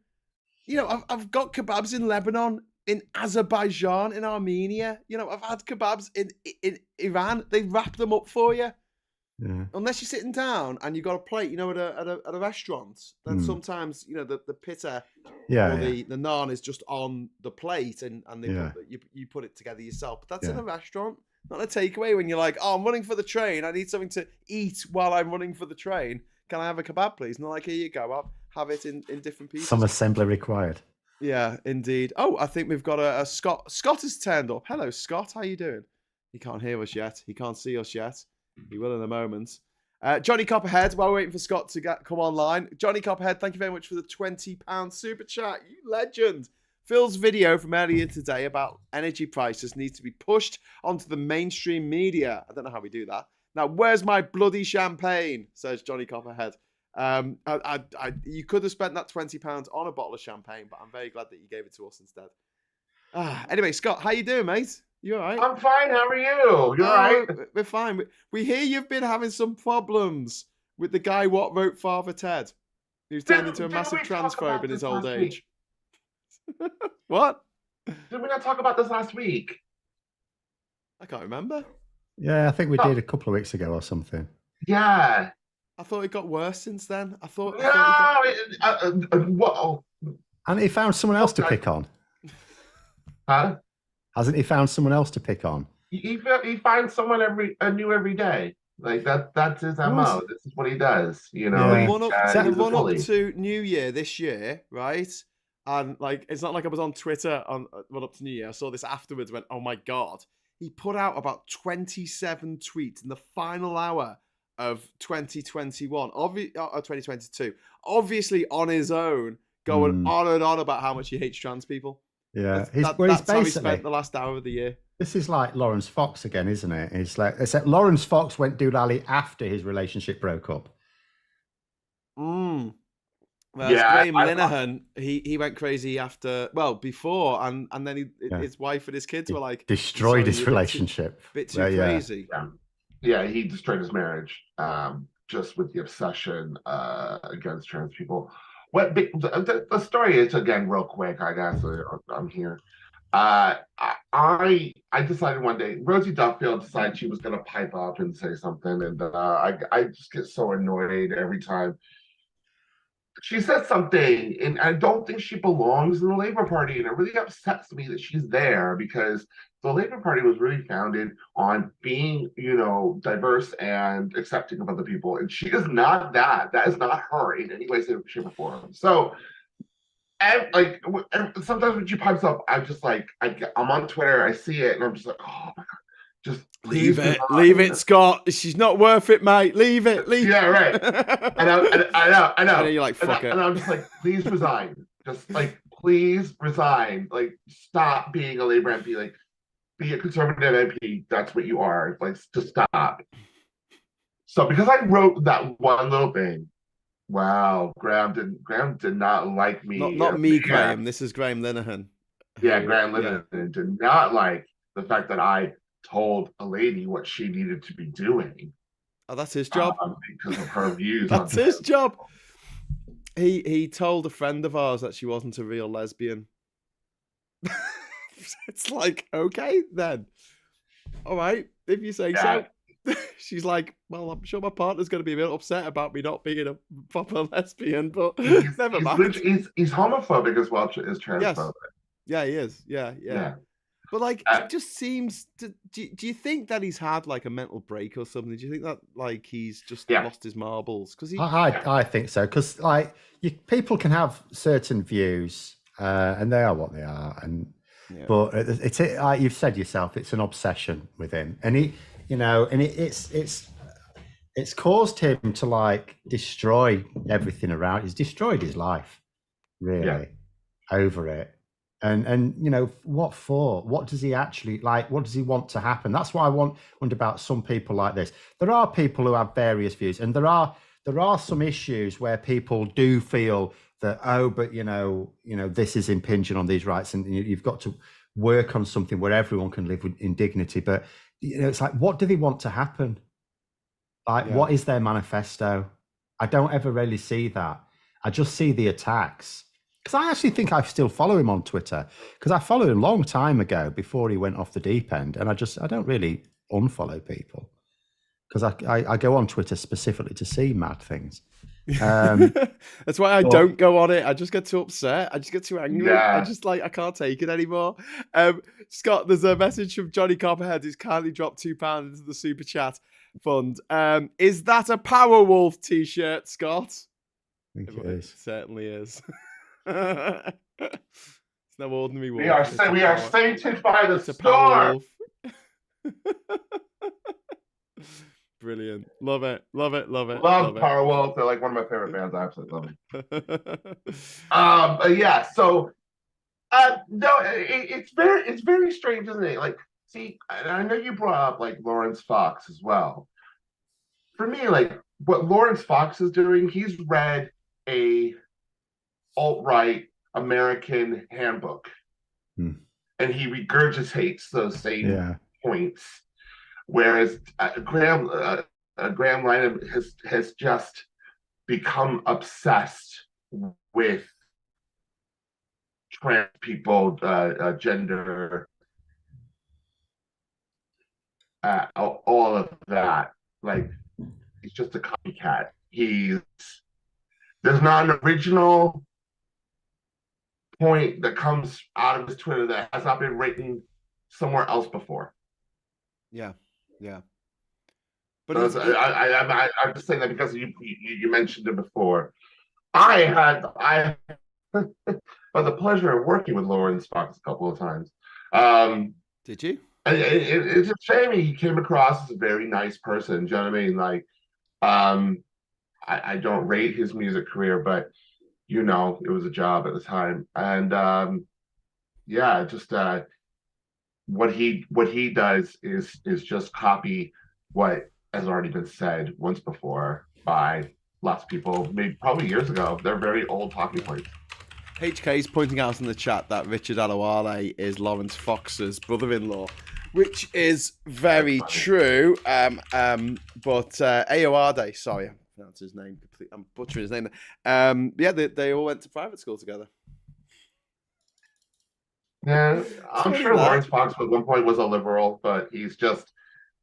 You know, I've got kebabs in Lebanon, in Azerbaijan, in Armenia. You know, I've had kebabs in Iran. They wrap them up for you. Yeah. Unless you're sitting down and you've got a plate, you know, at a restaurant, then sometimes, you know, the pita or the naan is just on the plate and you put it together yourself. But that's in a restaurant, not a takeaway. When you're like, oh, I'm running for the train. I need something to eat while I'm running for the train. Can I have a kebab, please? And they're like, here you go. I'll have it in different pieces. Some assembly required. Yeah, indeed. Oh, I think we've got a Scott. Scott has turned up. Hello, Scott. How you doing? He can't hear us yet. He can't see us yet. He will in a moment. Johnny Copperhead, while we're waiting for Scott to come online. Johnny Copperhead, thank you very much for the £20 super chat. You legend. Phil's video from earlier today about energy prices needs to be pushed onto the mainstream media. I don't know how we do that. Now, where's my bloody champagne? Says Johnny Copperhead. You could have spent that £20 on a bottle of champagne, but I'm very glad that you gave it to us instead. Anyway, Scott, how you doing, mate? You all right? I'm fine. How are you? You all right? We're fine. We hear you've been having some problems with the guy what wrote Father Ted, who's turned into a massive transphobe in his old age. What? Did we not talk about this last week? I can't remember. Yeah, I think we did a couple of weeks ago or something. Yeah. I thought it got worse since then. Whoa. And he found someone else to pick on. Huh? Hasn't he found someone else to pick on? He finds someone new every day. Like that's his MO. This is what he does. You know, the one up to New Year this year, right? And like, it's not like I was on Twitter on run up to New Year. I saw this afterwards. Went, oh my god! He put out about 27 tweets in the final hour of 2021, 2022. Obviously on his own, going on and on about how much he hates trans people. Yeah, that's how he spent the last hour of the year. This is like Lawrence Fox again, isn't it? It's like, except Lawrence Fox went doolally after his relationship broke up. Well, Graham Linehan, he went crazy before, and then his wife and his kids were like destroyed his relationship. Bit too crazy. Yeah, he destroyed his marriage just with the obsession against trans people. The story is, again, real quick, I guess. I'm here. I decided one day, Rosie Duffield decided she was going to pipe up and say something, and I just get so annoyed every time she says something, and I don't think she belongs in the Labour Party, and it really upsets me that she's there, because the Labour Party was really founded on being, diverse and accepting of other people, and she is not that. That is not her in any way, shape, or form. So, and sometimes when she pipes up, I'm just like, I'm on Twitter, I see it, and I'm just like, oh my god, just leave it, Scott. She's not worth it, mate. Leave it. Yeah, right. I know. And you're like, fuck it. And I'm just like, please resign. Just like, please resign. Like, stop being a Labour MP. Like, be a Conservative MP. That's what you are. Like, just stop. So because I wrote that one little thing, wow, Graham did not like me. Not me, Graham. This is Graham Linehan. Yeah, Graham Linehan did not like the fact that I told a lady what she needed to be doing. Oh, that's his job. Because of her views. That's his job. he told a friend of ours that she wasn't a real lesbian. It's like, okay, then. All right, if you say so. She's like, well, I'm sure my partner's going to be a bit upset about me not being a proper lesbian, but never mind. He's homophobic as well as transphobic. Yeah, he is. Yeah. But like, it just seems. Do you think that he's had like a mental break or something? Do you think that like he's just lost his marbles? Because I think so. Because like people can have certain views, and they are what they are, and but it's like you've said yourself, it's an obsession with him, and he, you know, and it's caused him to like destroy everything around. He's destroyed his life, really, over it. And you know, what for? What does he actually like? What does he want to happen? That's what I wonder about some people like this. There are people who have various views, and there are some issues where people do feel that, but you know, this is impinging on these rights, and you've got to work on something where everyone can live in dignity. But you know, it's like, what do they want to happen? Like, what is their manifesto? I don't ever really see that. I just see the attacks. Because I actually think I still follow him on Twitter, because I followed him a long time ago before he went off the deep end, and I don't really unfollow people, because I go on Twitter specifically to see mad things. That's why I don't go on it. I just get too upset. I just get too angry. I just like, I can't take it anymore. Scott, there's a message from Johnny Copperhead who's kindly dropped £2 into the super chat fund. Is that a Powerwolf t-shirt, Scott? I think it is. It certainly is. It's no ordinary wolf. We are sainted by the star. Brilliant. Love it. Love Powerwolf. They're like one of my favorite bands. I absolutely love them. Yeah. So, no, it's very strange, isn't it? Like, see, I know you brought up like Lawrence Fox as well. For me, like what Lawrence Fox is doing, he's read a alt-right American handbook, and he regurgitates those same points. Whereas Graham Lineham has just become obsessed with trans people, gender, all of that. Like, he's just a copycat. There's not an original point that comes out of his Twitter that has not been written somewhere else before. Yeah. But I'm just saying that because you mentioned it before. I had the pleasure of working with Lawrence Fox a couple of times. Did you? It's a shame he came across as a very nice person. Do you know what I mean? Like, I don't rate his music career, but you know, it was a job at the time, and just what he does is just copy what has already been said once before by lots of people, maybe probably years ago. They're very old talking points. HK is pointing out in the chat that Richard Alawale is Lawrence Fox's brother-in-law, which is very true. But Ayoade, sorry, I pronounced his name completely. I'm butchering his name. They all went to private school together. Yeah, I'm sure Lawrence Fox at one point was a liberal, but he's just,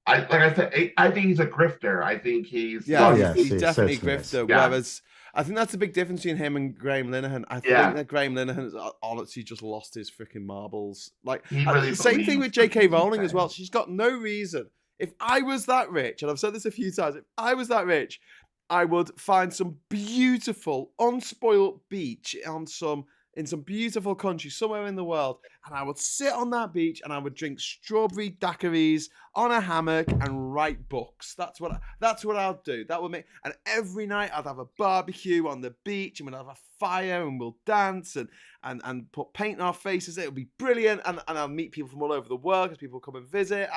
like I said, I think he's a grifter. I think he's he's definitely a grifter. Whereas I think that's the big difference between him and Graham Linehan. I think that Graham Linehan has honestly just lost his freaking marbles. Like, really same thing with J.K. Rowling as well. She's got no reason. If I was that rich, and I've said this a few times, if I was that rich, I would find some beautiful, unspoiled beach in some beautiful country somewhere in the world, and I would sit on that beach and I would drink strawberry daiquiris on a hammock and write books. That's what I'll do. That would make, and every night I'd have a barbecue on the beach, and we'd have a fire, and we'll dance and put paint on our faces. It would be brilliant, and I'll meet people from all over the world because people come and visit.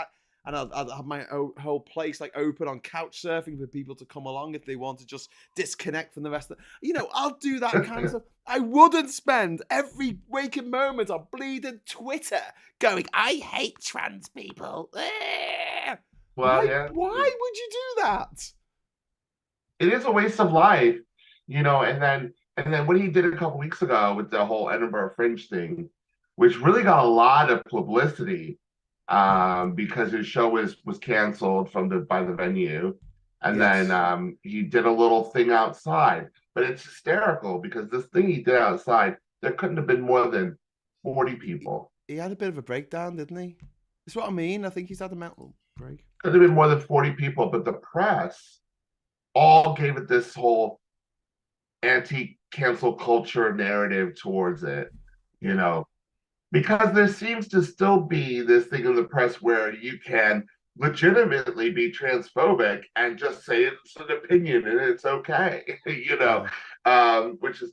And I'll have my whole place like open on couch surfing for people to come along if they want to just disconnect from the rest of the, I'll do that kind of stuff. I wouldn't spend every waking moment on bleeding Twitter going, I hate trans people. Why would you do that? It is a waste of life, and And then what he did a couple weeks ago with the whole Edinburgh Fringe thing, which really got a lot of publicity, because his show was canceled by the venue, and Yes. then he did a little thing outside. But it's hysterical because this thing he did outside, there couldn't have been more than 40 people. He had a bit of a breakdown, didn't he? That's what I mean. I think he's had a mental break. Could have been more than 40 people, but the press all gave it this whole anti-cancel culture narrative towards it, you know, because there seems to still be this thing in the press where you can legitimately be transphobic and just say it's an opinion and it's okay, which is,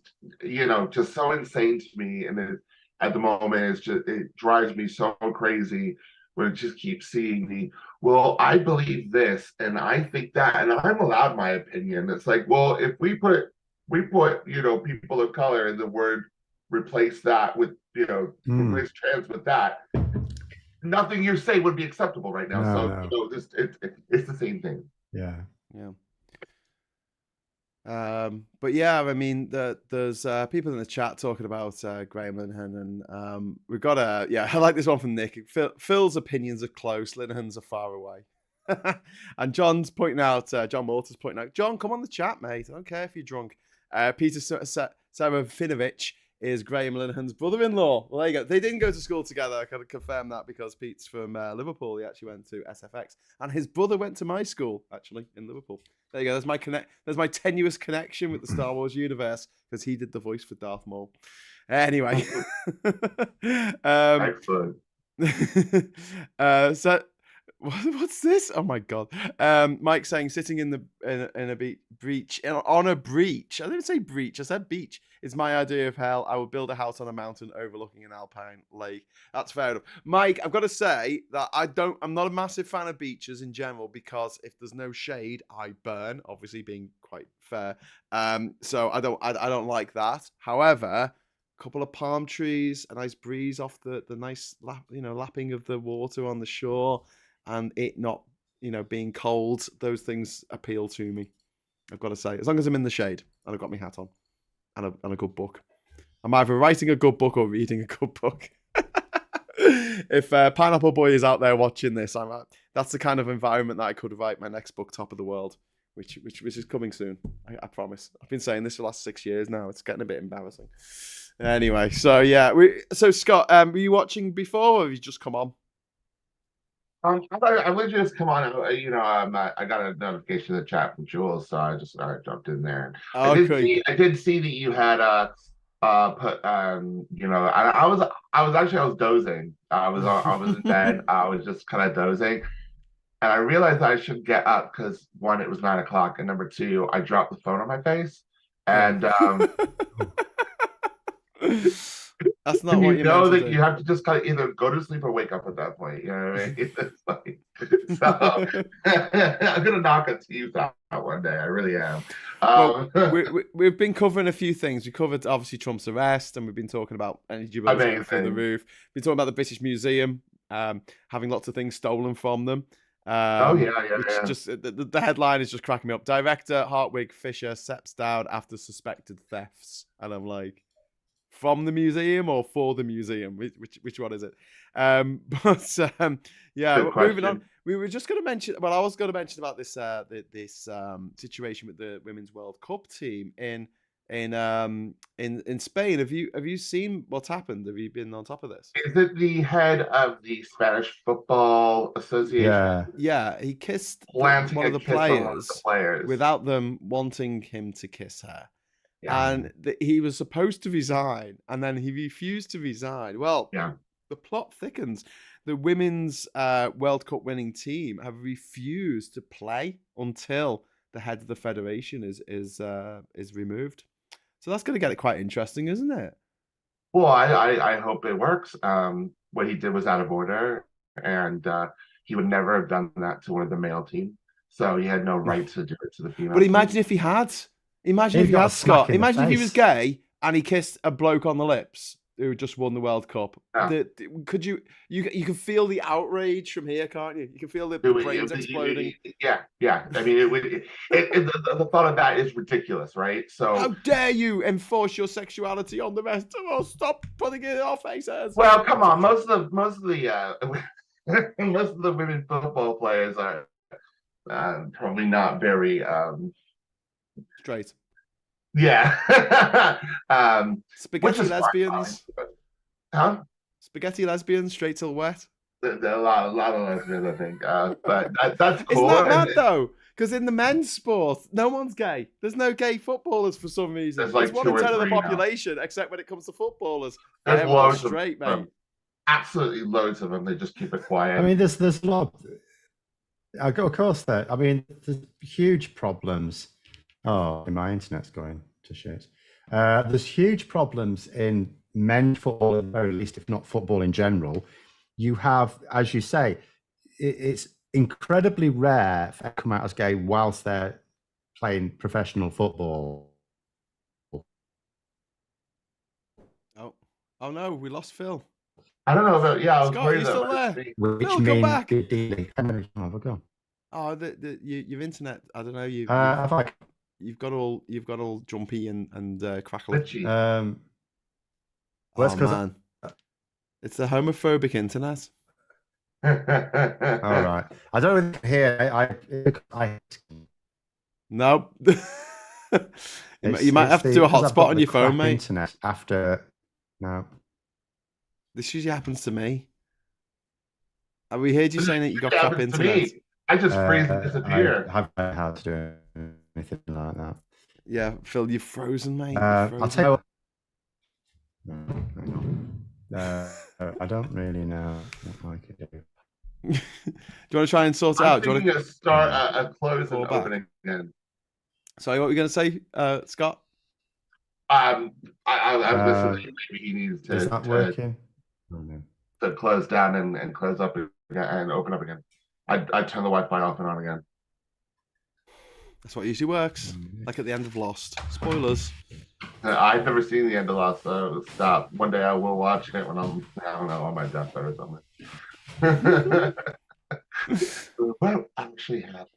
just so insane to me. And at the moment, it drives me so crazy when it just keeps seeing well, I believe this and I think that, and I'm allowed my opinion. It's like, well, if we put people of color in the word, replace that with, replace trans with that, nothing you say would be acceptable right now. No. It's the same thing. Yeah. But yeah, I mean, there's people in the chat talking about Graham Linehan, and we've got I like this one from Nick. Phil's opinions are close, Linehan's are far away. And John's pointing out, John Walters pointing out, John, come on the chat, mate. I don't care if you're drunk. Peter Sarafinovich is Graham Linehan's brother-in-law. Well, there you go. They didn't go to school together. I can confirm that because Pete's from Liverpool. He actually went to SFX, and his brother went to my school actually in Liverpool. There you go. There's my tenuous connection with the Star Wars universe because he did the voice for Darth Maul. Anyway, Excellent. So what's this? Oh my god! Mike saying sitting in a breach on a breach. I didn't say breach. I said beach. Is my idea of hell. I would build a house on a mountain overlooking an alpine lake. That's fair enough. Mike, I've got to say that I'm not a massive fan of beaches in general because if there's no shade, I burn. Obviously, being quite fair. So I don't like that. However, a couple of palm trees, a nice breeze off the nice lapping of the water on the shore, and it not being cold. Those things appeal to me. I've got to say, as long as I'm in the shade and I've got my hat on. And a good book. I'm either writing a good book or reading a good book. If Pineapple Boy is out there watching this, that's the kind of environment that I could write my next book, Top of the World, which is coming soon. I promise. I've been saying this for the last 6 years now. It's getting a bit embarrassing. Anyway, so yeah. So Scott, were you watching before, or have you just come on? I would just come on. I got a notification in the chat from Jules, so I jumped in there. I did see that you had put I was dozing. I was in bed. I was just kind of dozing, and I realized I should get up because one, it was 9 o'clock, and number two, I dropped the phone on my face, and that's not what you know that you have to just kind of either go to sleep or wake up at that point. You know what I mean? It's like, so I'm gonna knock it to you out one day. I really am. We've been covering a few things. We covered obviously Trump's arrest, and we've been talking about energy bills going through the roof. We've been talking about the British Museum having lots of things stolen from them. Just the headline is just cracking me up. Director Hartwig Fisher steps down after suspected thefts, and I'm like, from the museum or for the museum? Which one is it? Moving on. We were just going to mention. Well, I was going to mention about this situation with the Women's World Cup team in Spain. Have you seen what's happened? Have you been on top of this? Is it the head of the Spanish Football Association? Yeah. He kissed one of the players without them wanting him to kiss her. Yeah. And he was supposed to resign, and then he refused to resign. Well, the plot thickens. The Women's World Cup winning team have refused to play until the head of the federation is removed. So that's going to get it quite interesting, isn't it? Well, I hope it works. What he did was out of order, and he would never have done that to one of the male team. So he had no right to do it to the female. But imagine if he had. Imagine if he had, Scott. Imagine if he was gay and he kissed a bloke on the lips. who just won the World Cup. Yeah. Could you can feel the outrage from here, can't you? You can feel the brains exploding. Yeah. I mean, the thought of that is ridiculous, right? So how dare you enforce your sexuality on the rest of us? Stop putting it in our faces. Well, come on. Most of the most of the women football players are probably not very straight. Yeah. Spaghetti lesbians. Huh? Spaghetti lesbians, straight till wet. There are a lot of lesbians, I think. But that's cool. Isn't that mad though? Because in the men's sport, no one's gay. There's no gay footballers for some reason. There's like 1 in 10 of the now. population, except when it comes to footballers. There's loads straight, of them. Absolutely loads of them. They just keep it quiet. I mean, there's a lot. Of course, there's huge problems. Oh, my internet's going to shit. There's huge problems in men's football, at the very least, if not football in general. You have, as you say, it's incredibly rare for them to come out as gay whilst they're playing professional football. Oh no, we lost Phil. I don't know about Scott, are you still there? Which Phil, means come back. Oh, your internet. I don't know. You've got all jumpy and crackly. Well, that's man. It's the homophobic internet. All right. I don't hear. No. You might have to do a hotspot on your phone, mate. Internet after no. This usually happens to me. We heard you saying that you got crap internet. I just freeze and disappear. I haven't known how to do anything like that. Yeah, Phil, you've frozen, mate. I'll tell you. I don't really know what I could do. Do you want to try and sort it out? Do you want to start a close and open again? Sorry, what were you going to say, Scott? I'm listening. Maybe he needs to. Is that working? Oh, no. To close down and close up again and open up again. I turn the Wi-Fi off and on again. That's what usually works. Like at the end of Lost. Spoilers. I've never seen the end of Lost, so stop. One day I will watch it when I'm, I don't know, on my deathbed or something. What actually happened?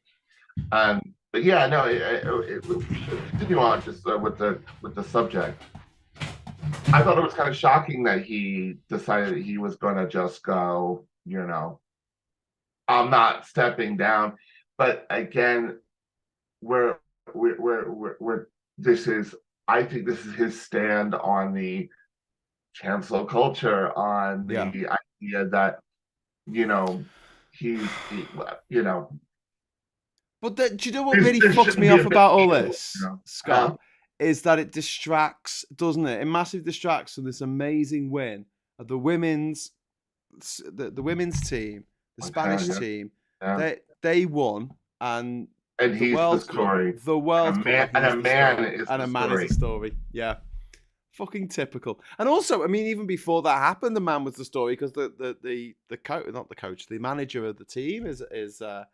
But yeah, no, it continue on just with the subject. I thought it was kind of shocking that he decided that he was going to just go, I'm not stepping down. But again, I think this is his stand on the cancel culture, on the idea that, But do you know what really fucks me off about all this, Scott? Is that it distracts, doesn't it? It massively distracts from this amazing win of the women's team, the Spanish team. Yeah. They won, and he's the story. The World Cup, and a man is the story. Yeah, fucking typical. And also, I mean, even before that happened, the man was the story because the coach, not the coach, the manager of the team is an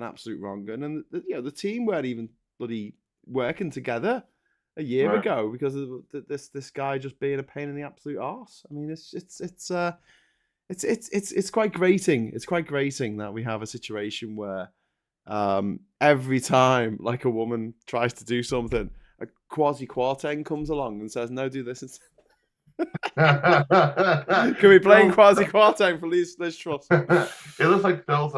absolute wrong un, and the team weren't even bloody working together a year ago because of this guy just being a pain in the absolute arse. I mean, it's quite grating. It's quite grating that we have a situation where every time like a woman tries to do something, a quasi-quarteng comes along and says, "No, do this instead." Can we play quasi-quarteng for Liz Truss? It looks like Phil's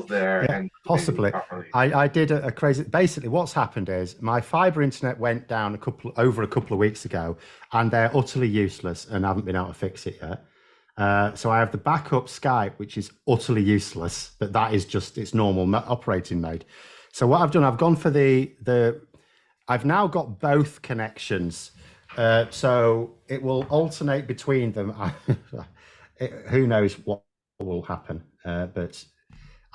there, and possibly. I did a crazy. Basically, what's happened is my fiber internet went down over a couple of weeks ago, and they're utterly useless, and I haven't been able to fix it yet. So I have the backup Skype, which is utterly useless, but that is just its normal operating mode. So what I've done, I've gone for I've now got both connections. So it will alternate between them. Who knows what will happen? But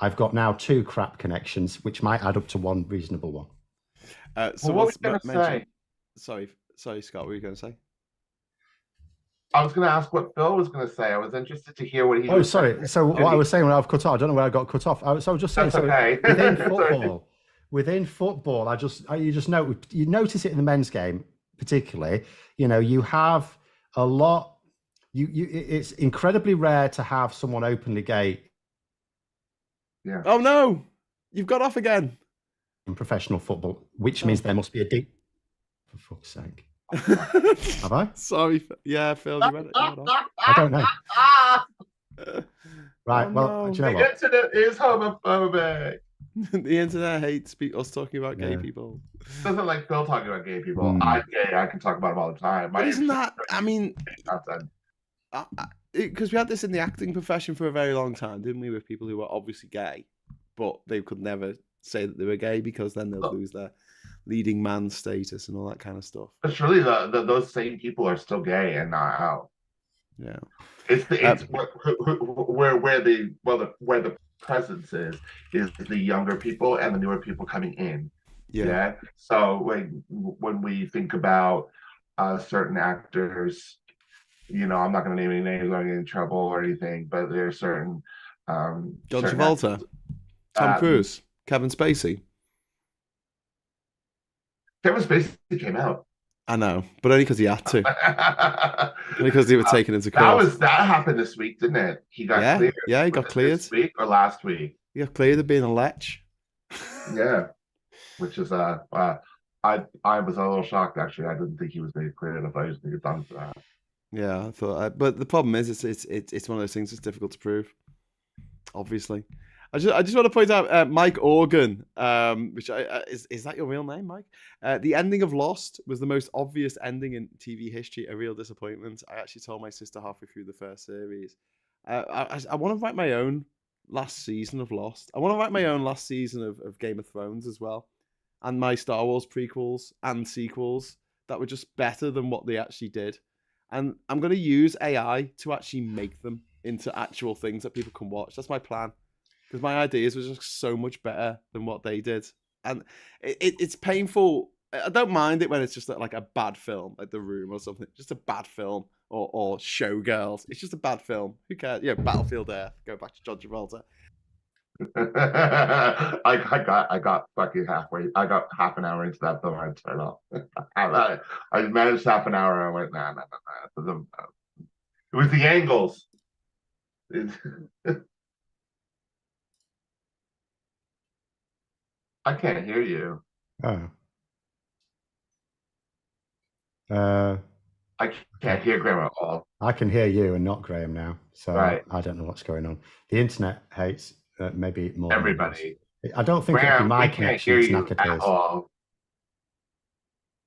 I've got now 2 crap connections, which might add up to one reasonable one. So what were you going to say? Sorry, Scott. What were you going to say? I was going to ask what Phil was going to say. I was interested to hear what he. Oh, sorry. So what I was saying when I've cut off, I don't know where I got cut off. So I was just saying. That's okay. Within football, you notice it in the men's game particularly. You have a lot It's incredibly rare to have someone openly gay Yeah. Oh no, you've got off again. in professional football, which means there must be a deep. For fuck's sake, have I? Sorry. Yeah, Phil, you went off. I don't know. Right. Oh, well, no. do you know The what? internet is homophobic. The internet hates us talking about gay Yeah. people. Doesn't like Phil talking about gay people. I'm gay. I can talk about them all the time. But isn't that? I mean, content. because we had this in the acting profession for a very long time, didn't we? With people who were obviously gay, but they could never say that they were gay because then they'll lose their leading man status and all that kind of stuff. But surely those same people are still gay and not out. Yeah. It's where the presence is the younger people and the newer people coming in. Yeah. So when we think about certain actors, I'm not going to name any names, I'm going to get in trouble or anything, but there are certain John Travolta, Tom Cruise, Kevin Spacey. Kevin Spacey came out. I know, but only because he had to. Only because they were taken into court. That happened this week, didn't it? He got cleared. Yeah, he got cleared. This week or last week? He got cleared of being a lech. Yeah, which is I was a little shocked actually. I didn't think he was being cleared. I thought he was going to get done for that. Yeah, I thought. But the problem is, it's one of those things that's difficult to prove. Obviously, I just want to point out Mike Organ, which is that your real name, Mike? The ending of Lost was the most obvious ending in TV history. A real disappointment. I actually told my sister halfway through the first series. I want to write my own last season of Lost. I want to write my own last season of Game of Thrones as well, and my Star Wars prequels and sequels that were just better than what they actually did. And I'm going to use AI to actually make them into actual things that people can watch. That's my plan. Because my ideas were just so much better than what they did. And it's painful. I don't mind it when it's just like a bad film, like The Room or something. Just a bad film. Or Showgirls. It's just a bad film. Who cares? Yeah, Battlefield Earth. Go back to John Travolta. I got fucking halfway. I got half an hour into that film. I turned off. I managed half an hour. I went, nah. It was the angles. I can't hear you. Oh. I can't hear Graham at all. I can hear you and not Graham now. So right. I don't know what's going on. The internet hates maybe more. Everybody. I don't think it'd be my connection. We can't hear you at all.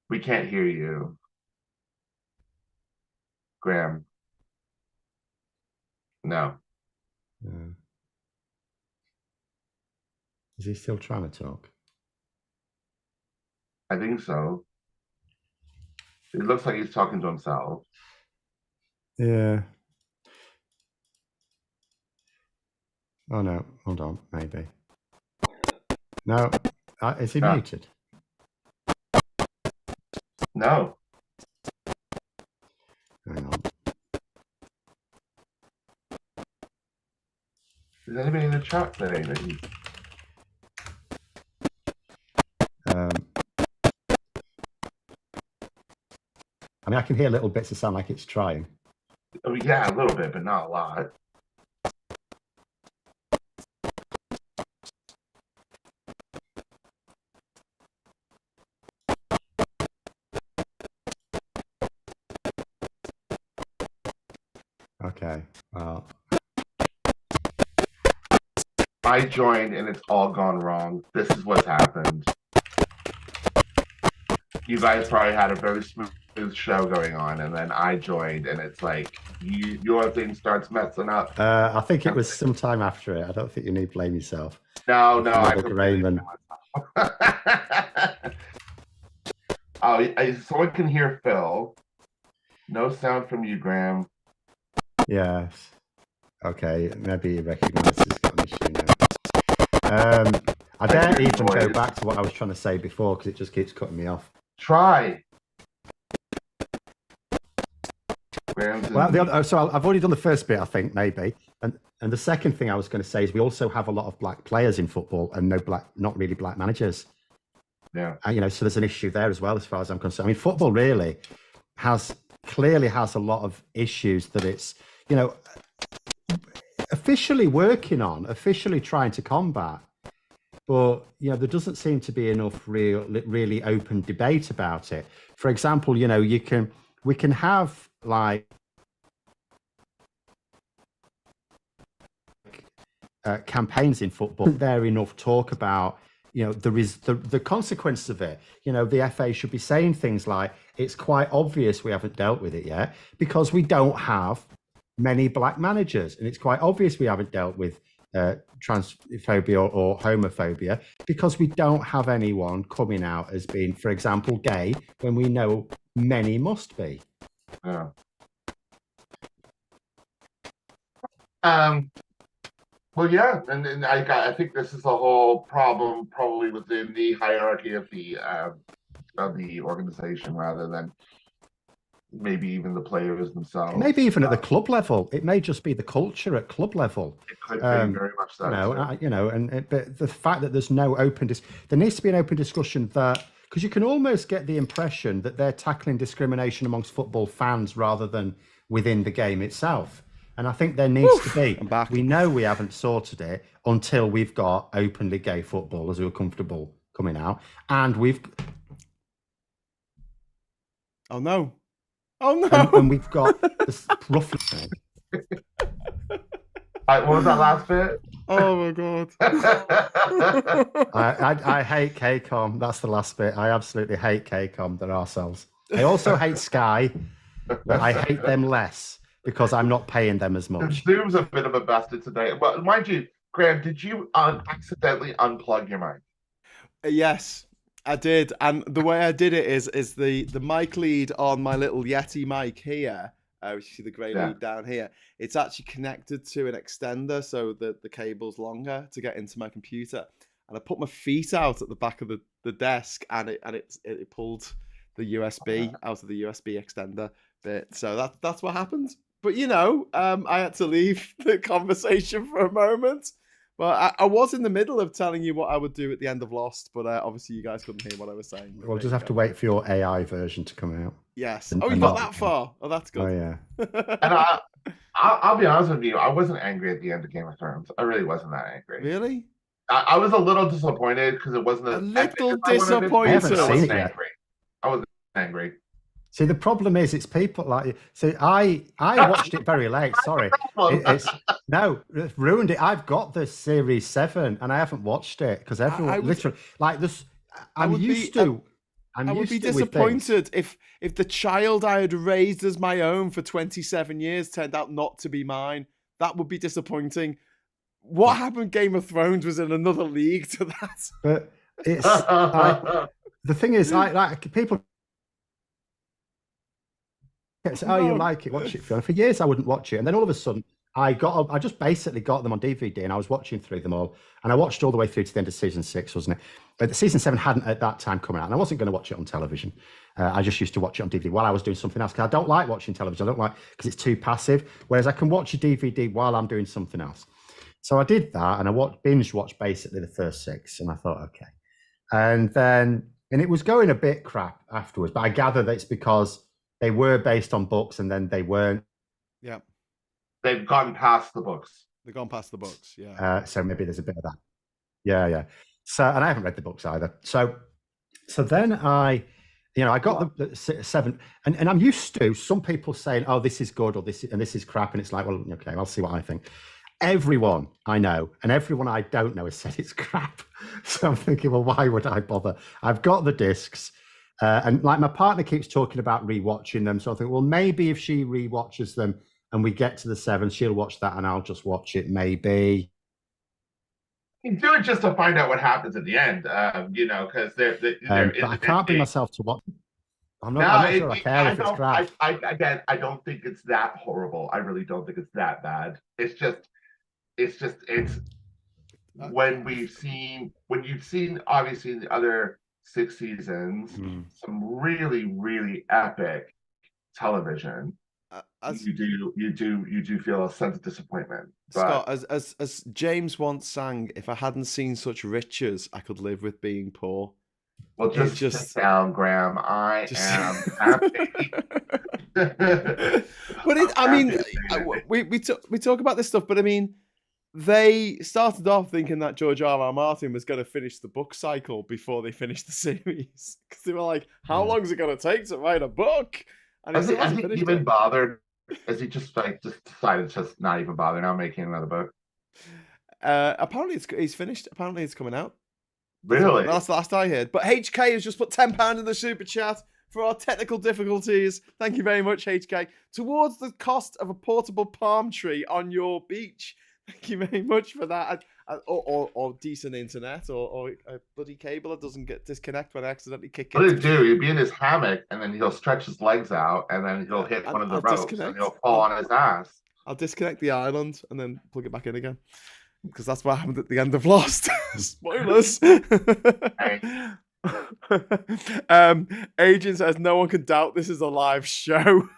We can't hear you. Graham. No. Is he still trying to talk? I think so. It looks like he's talking to himself. Yeah. Oh no, hold on, maybe. No, is he muted? No. Hang on. Is anybody in the chat saying that he's... I mean, I can hear little bits that sound like it's trying. Oh, yeah, a little bit, but not a lot. Okay, well. I joined and it's all gone wrong. This is what's happened. You guys probably had a very smooth show going on, and then I joined, and it's like your thing starts messing up. I think it was sometime after it. I don't think you need to blame yourself. No, I Raymond. Someone can hear Phil. No sound from you, Graham. Yes. Okay, maybe he recognises he's got an issue now. I dare even go back to what I was trying to say before because it just keeps cutting me off. Try. Well, so I've already done the first bit, I think, maybe. And the second thing I was going to say is we also have a lot of black players in football and not really black managers. Yeah. So there's an issue there as well, as far as I'm concerned. I mean, football really has clearly has a lot of issues that it's, you know, officially working on, officially trying to combat. But you know, there doesn't seem to be enough really open debate about it. For example, you know, we can have like campaigns in football. Isn't there enough talk about, you know, there is the consequence of it? You know, the FA should be saying things like, it's quite obvious we haven't dealt with it yet because we don't have many black managers, and it's quite obvious we haven't dealt with transphobia or homophobia because we don't have anyone coming out as being, for example, gay, when we know many must be. Yeah. Well, yeah, and I think this is a whole problem probably within the hierarchy of the organization rather than maybe even the players themselves. Maybe even at the club level, it may just be the culture at club level. It could be very much so. But the fact that there's no there needs to be an open discussion that, because you can almost get the impression that they're tackling discrimination amongst football fans rather than within the game itself. And I think there needs to be. We know we haven't sorted it until we've got openly gay footballers who are comfortable coming out, and we've. Oh no! Oh no! And we've got this roughly. What was that last bit? Oh my god! I hate KCOM. That's the last bit. I absolutely hate KCOM. They're ourselves. I also hate Sky, but I hate them less because I'm not paying them as much. Zoom's a bit of a bastard today. Well, mind you, Graham, did you accidentally unplug your mic? Yes, I did. And the way I did it is the mic lead on my little Yeti mic here, which you see the grey lead down here, it's actually connected to an extender so that the cable's longer to get into my computer. And I put my feet out at the back of the desk and it pulled the USB out of the USB extender bit. So that's what happened. But, you know, I had to leave the conversation for a moment. But I was in the middle of telling you what I would do at the end of Lost, but obviously you guys couldn't hear what I was saying. We'll just have to wait for your AI version to come out. Yes. Oh, you got that far? Oh, that's good. Oh, yeah. And I'll be honest with you, I wasn't angry at the end of Game of Thrones. I really wasn't that angry. Really? I was a little disappointed because it wasn't a little disappointed. I haven't seen it yet. I was angry. See, the problem is, it's people like. See, I watched it very late. Sorry, it's ruined it. I've got the series 7, and I haven't watched it because everyone literally like this. I would be disappointed if the child I had raised as my own for 27 years turned out not to be mine. That would be disappointing. What happened? Game of Thrones was in another league to that. But it's the thing is, like people. You like it? Watch it. For years, I wouldn't watch it, and then all of a sudden, I just basically got them on DVD, and I was watching through them all, and I watched all the way through to the end of season 6, wasn't it? But the season 7 hadn't at that time come out, and I wasn't going to watch it on television. I just used to watch it on DVD while I was doing something else because I don't like watching television. I don't like because it's too passive. Whereas I can watch a DVD while I'm doing something else. So I did that, and I binge watched basically the first 6, and I thought, okay, and it was going a bit crap afterwards. But I gather that it's because they were based on books, and then they weren't. Yeah. They've gone past the books. They've gone past the books, yeah. So maybe there's a bit of that. Yeah. So, and I haven't read the books either. So then I got the 7, and I'm used to some people saying, "Oh, this is good," or this is crap, and it's like, well, okay, I'll see what I think. Everyone I know and everyone I don't know has said it's crap. So I'm thinking, well, why would I bother? I've got the discs. And like my partner keeps talking about rewatching them. So I think, well, maybe if she rewatches them and we get to the 7, she'll watch that and I'll just watch it. Maybe. You do it just to find out what happens at the end, because but I can't bring myself to watch. I'm not sure I care if it's crap. I don't think it's that horrible. I really don't think it's that bad. It's when you've seen obviously the other 6 seasons, some really, really epic television. You do feel a sense of disappointment. Scott, as James once sang, if I hadn't seen such riches, I could live with being poor. Well, It just sit just down, Graham. I just. am happy. But I'm I happy mean, to say that. we talk about this stuff, but I mean, they started off thinking that George R. Martin was going to finish the book cycle before they finished the series, because they were like, "How Yeah. long is it going to take to write a book?" And he Has he, still has hasn't he finished even it. bothered? Has he just just decided to just not even bother now making another book? Apparently, he's finished. Apparently, it's coming out. Really? That's the last I heard. But HK has just put £10 in the super chat for our technical difficulties. Thank you very much, HK. Towards the cost of a portable palm tree on your beach. Thank you very much for that. Or decent internet, or a bloody cable that doesn't get disconnect when I accidentally kick What it. he'll do, he'll be in his hammock, and then he'll stretch his legs out, and then he'll hit And one of the I'll ropes, and disconnect. he'll fall on his ass. I'll disconnect the island and then plug it back in again. Because that's what happened at the end of Lost. Spoilers. Agent says no one can doubt this is a live show.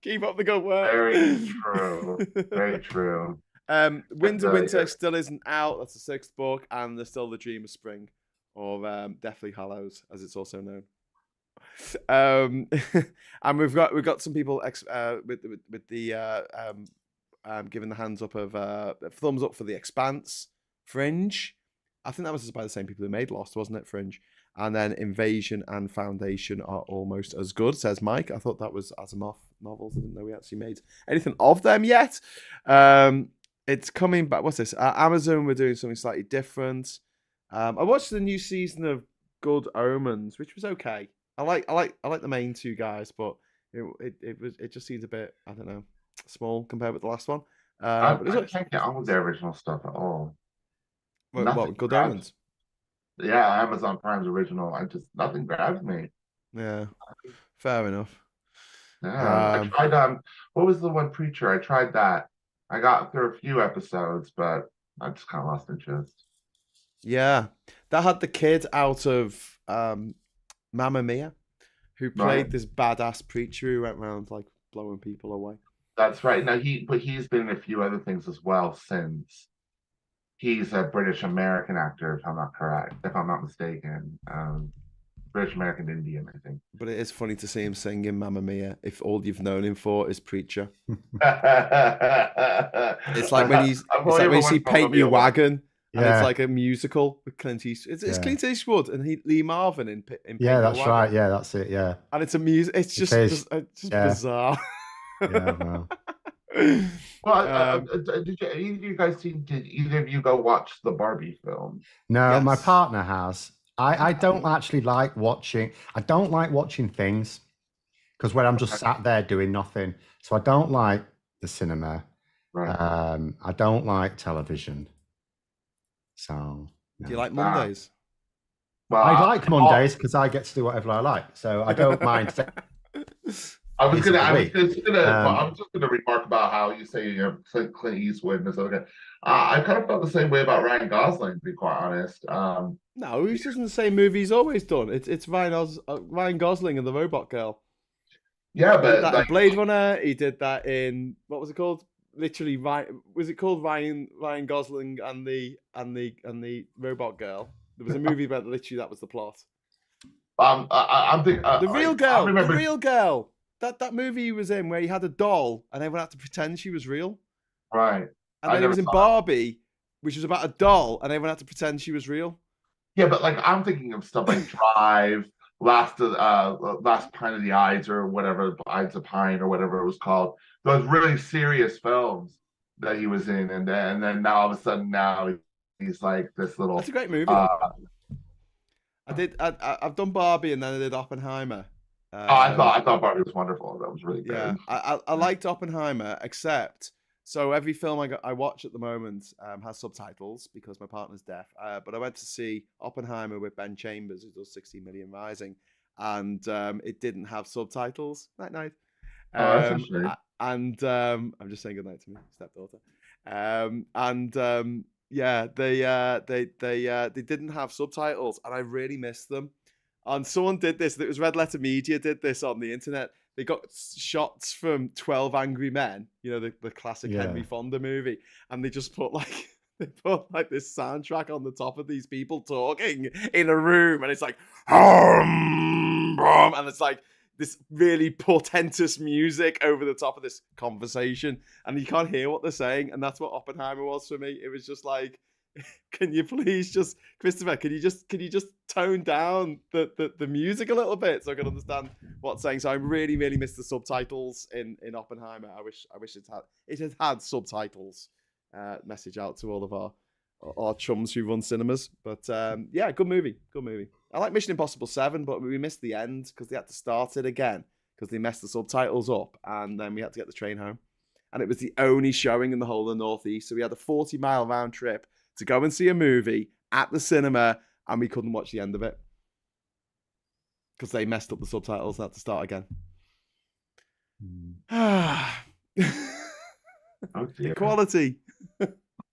Keep up the good work. Very true. Very true. Winds of Winter yeah. still isn't out. That's the sixth book, and there's still the Dream of Spring, or Deathly Hallows, as it's also known. And we've got some people with the giving the hands up of thumbs up for The Expanse, Fringe. I think that was by the same people who made Lost, wasn't it? Fringe. And then Invasion and Foundation are almost as good, says Mike. I thought that was Asimov novels. I didn't know we actually made anything of them yet. It's coming back. What's this? Amazon, we're doing something slightly different. I watched the new season of Good Omens, which was okay. I like the main two guys, but it just seems a bit, I don't know, small compared with the last one. I can't get on with their original stuff at all. What Good Omens? Yeah, Amazon Prime's original. Nothing grabs me. Yeah, fair enough. Yeah, I tried. What was the one Preacher? I tried that. I got through a few episodes, but I just kind of lost interest. Yeah, that had the kid out of Mamma Mia, who played this badass preacher who went around like blowing people away. That's right. Now he's been in a few other things as well since. He's a British American actor, if I'm not mistaken. British American Indian, I think. But it is funny to see him sing in Mamma Mia if all you've known him for is Preacher. It's like when you see Paint Your Wagon, and it's like a musical with Clint Eastwood. It's Clint Eastwood and Lee Marvin in Paint Your that's Wagon. right. Yeah, that's it. Yeah, and it's a music. It's just bizarre. Yeah. Well, did you guys see? Did either of you go watch the Barbie film? No, my partner has. I don't actually like watching. I don't like watching things because when I'm just sat there doing nothing. So I don't like the cinema. Right. I don't like television. So no. Do you like Mondays? Well, I like Mondays because I get to do whatever I like. So I don't mind. I was just gonna remark about how you say Clint Eastwood and this other guy. I kind of felt the same way about Ryan Gosling, to be quite honest. No, he's just in the same movie he's always done. It's Ryan Gosling and the Robot Girl. Yeah, but that in Blade Runner, he did that in what was it called? Literally, was it called Ryan Gosling and the Robot Girl? There was a movie about literally that was the plot. I'm thinking the real girl. That movie he was in where he had a doll and everyone had to pretend she was real. Right. And then he was in Barbie, which was about a doll, and everyone had to pretend she was real. Yeah, but like I'm thinking of stuff like Drive, Last Pine of the Ides or whatever, Ides of Pine or whatever it was called. Those really serious films that he was in, and then now all of a sudden now he's like this little. That's a great movie. I've done Barbie and then I did Oppenheimer. I thought Barbie was wonderful. That was really good. Yeah, I liked Oppenheimer, except so every film I watch at the moment has subtitles because my partner's deaf. But I went to see Oppenheimer with Ben Chambers, who does 60 Million Rising, and it didn't have subtitles. Night. That's a shame. And I'm just saying goodnight to my stepdaughter. Yeah, they didn't have subtitles, and I really missed them. And someone did this. It was Red Letter Media did this on the internet. They got shots from 12 Angry Men, the classic Henry Fonda movie, and they just put like they put like this soundtrack on the top of these people talking in a room, and it's like, hum, bum, and it's like this really portentous music over the top of this conversation, and you can't hear what they're saying, and that's what Oppenheimer was for me. It was just like, can you please just, Christopher, can you just tone down the music a little bit so I can understand what's saying? So I really, really miss the subtitles in Oppenheimer. I wish it had had subtitles. Message out to all of our chums who run cinemas. But yeah, good movie. I like Mission Impossible 7, but we missed the end because they had to start it again because they messed the subtitles up, and then we had to get the train home. And it was the only showing in the whole of the Northeast, so we had a 40-mile round trip to go and see a movie at the cinema, and we couldn't watch the end of it because they messed up the subtitles and had to start again. Equality.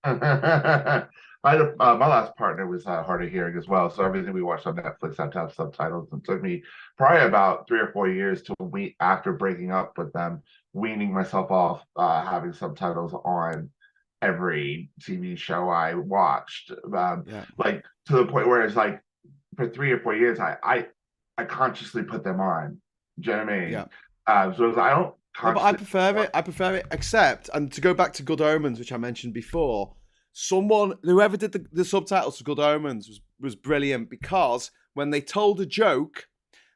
My last partner was hard of hearing as well, so everything we watched on Netflix had to have subtitles. It took me probably about 3 or 4 years after breaking up with them, weaning myself off having subtitles on every TV show I watched. Like to the point where it's like for 3 or 4 years, I consciously put them on. Do you know what I mean? Yeah. So I don't. No, but I prefer it. Except, and to go back to Good Omens, which I mentioned before, whoever did the subtitles for Good Omens was brilliant, because when they told a joke,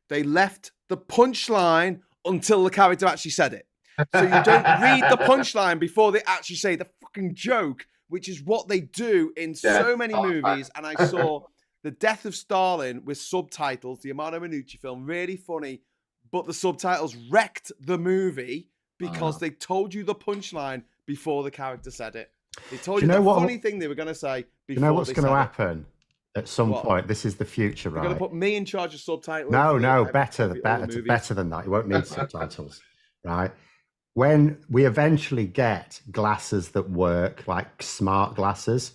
they left the punchline until the character actually said it. So you don't read the punchline before they actually say the fucking joke, which is what they do in so many movies. And I saw The Death of Stalin with subtitles, the Armando Iannucci film, really funny, but the subtitles wrecked the movie because they told you the punchline before the character said it. They told you the funny thing they were going to say before. You know what's going to happen at some point? This is the future, right? They're going to put me in charge of subtitles. No, better than that. You won't need subtitles, right? When we eventually get glasses that work, like smart glasses,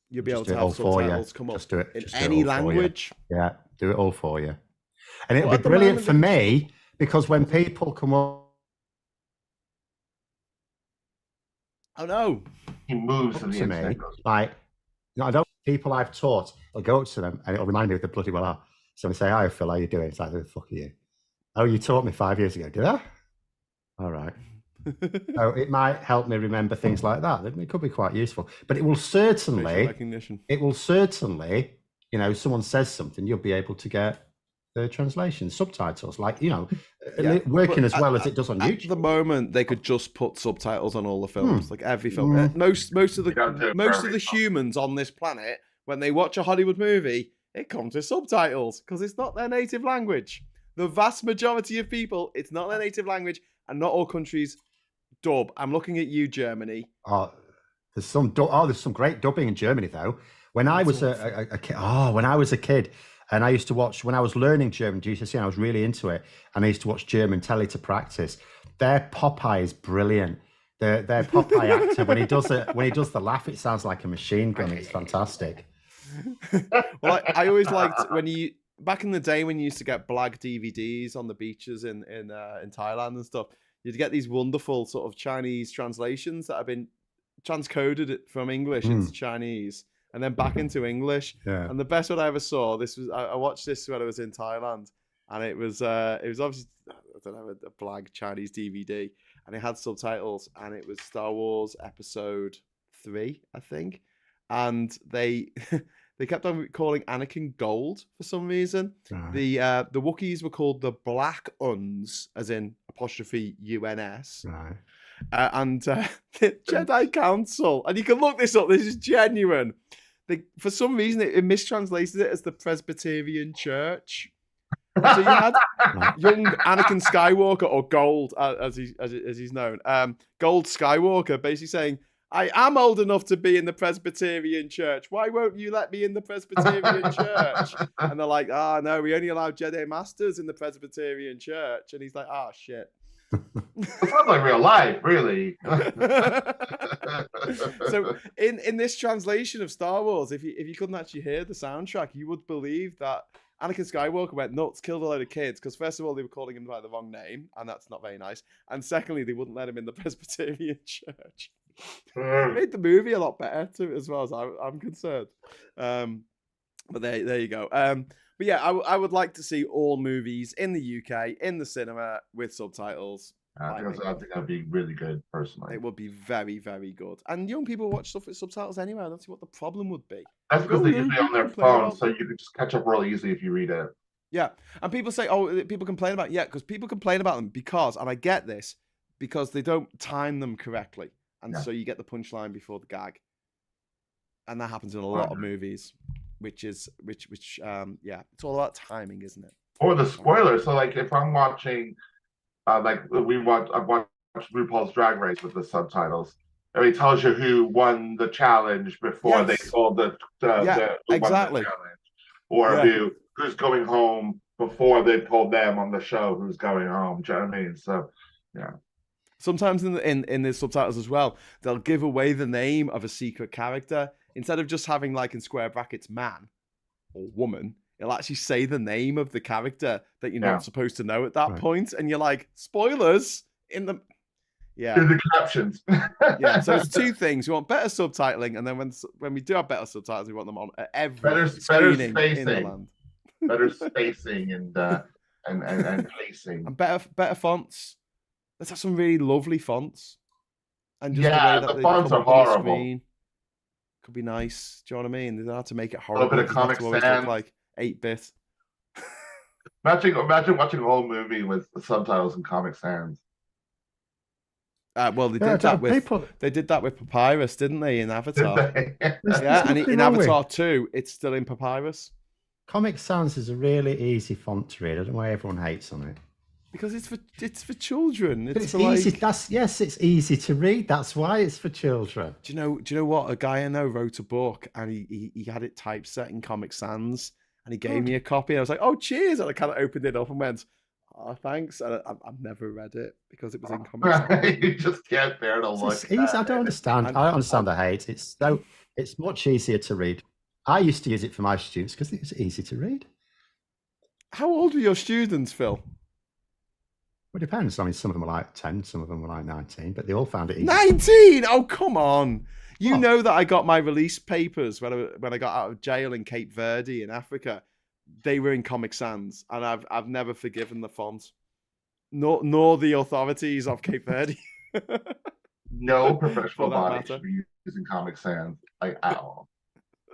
you'll be able to have subtitles come up in any language. Yeah, do it all for you. And it'll be brilliant for me, because when people come up... Oh, no. He moves to me, like, I don't... People I've taught, I'll go up to them and it'll remind me of the bloody well are. So I say, hi, Phil, how you doing? It's like, who the fuck are you? Oh, you taught me 5 years ago, did I? All right. So it might help me remember things like that. It could be quite useful. But it will certainly, someone says something, you'll be able to get the translation, subtitles, like, working as well as it does on YouTube. At the moment, they could just put subtitles on all the films, like every film. Most of the humans on this planet, when they watch a Hollywood movie, it comes with subtitles because it's not their native language. The vast majority of people, it's not their native language, and not all countries dub. I'm looking at you, Germany. There's some great dubbing in Germany, though. When I was a kid, and I used to watch, when I was learning German GCSE, and I was really into it, and I used to watch German telly to practice. Their Popeye is brilliant. Their Popeye actor, when he does the laugh, it sounds like a machine gun. It's fantastic. Well, I always liked back in the day when you used to get black DVDs on the beaches in Thailand and stuff. You'd get these wonderful sort of Chinese translations that have been transcoded from English into Chinese and then back into English. Yeah. And the best one I ever saw, I watched this when I was in Thailand, and it was obviously, I don't know, a black Chinese DVD, and it had subtitles, and it was Star Wars Episode 3, I think, and they kept on calling Anakin Gold for some reason. Right. The Wookiees were called the Black Uns, as in apostrophe UNS. Right. And the Jedi Council, and you can look this up, this is genuine. For some reason, it mistranslated it as the Presbyterian Church. So you had young Anakin Skywalker, or Gold, as he's known, Gold Skywalker, basically saying, I am old enough to be in the Presbyterian Church. Why won't you let me in the Presbyterian Church? And they're like, no, we only allow Jedi Masters in the Presbyterian Church. And he's like, shit. It sounds like real life, really. So in this translation of Star Wars, if you couldn't actually hear the soundtrack, you would believe that Anakin Skywalker went nuts, killed a load of kids, because first of all, they were calling him by the wrong name, and that's not very nice. And secondly, they wouldn't let him in the Presbyterian Church. Made the movie a lot better too, as well as I'm concerned. But there you go. But yeah, I would like to see all movies in the UK in the cinema with subtitles. I think that'd be really good, personally. It would be very, very good. And young people watch stuff with subtitles anyway. I don't see what the problem would be. That's because they're usually on their phone, so you can just catch up real easy if you read it. Yeah, and people say, oh, people complain about because people complain about them and I get this, because they don't time them correctly, and so you get the punchline before the gag, and that happens in a lot of movies, which it's all about timing, isn't it? Or the spoilers. So like if I'm watching, I've watched RuPaul's Drag Race with the subtitles. I mean, it tells you who won the challenge before they told the exactly challenge, or who's going home before they told them on the show who's going home. Do you know what I mean? So, yeah. Sometimes in the subtitles as well, they'll give away the name of a secret character instead of just having like in square brackets man or woman. It'll actually say the name of the character that you're not supposed to know at that point, and you're like, spoilers in the captions. So it's two things: we want better subtitling, and then when we do have better subtitles, we want them on at every better screening spacing, in the land. Better spacing and placing, and better fonts. Let's have some really lovely fonts. And just the way that the fonts are horrible. Screen could be nice. Do you know what I mean? They don't have to make it horrible. A little bit of Comic Sans, look like 8-bit. Imagine watching a whole movie with the subtitles in Comic Sans. Well, they did that with Papyrus, didn't they, in Avatar? And in Avatar 2, it's still in Papyrus. Comic Sans is a really easy font to read. I don't know why everyone hates on it. Because it's for children. It's easy. It's easy to read. That's why it's for children. Do you know what? A guy I know wrote a book, and he had it typeset in Comic Sans, and he gave me a copy. I was like, oh, cheers! And I kind of opened it up and went, oh, thanks. And I've never read it because it was in Comic Sans. You just can't bear to look. I don't understand. I don't understand the hate. It's much easier to read. I used to use it for my students because it's easy to read. How old were your students, Phil? Well, it depends. I mean, some of them were like 10, some of them were like 19, but they all found it easy. 19? Oh, come on. You know that I got my release papers when I got out of jail in Cape Verde in Africa. They were in Comic Sans, and I've never forgiven the font, nor the authorities of Cape Verde. No professional body should be using Comic Sans at all.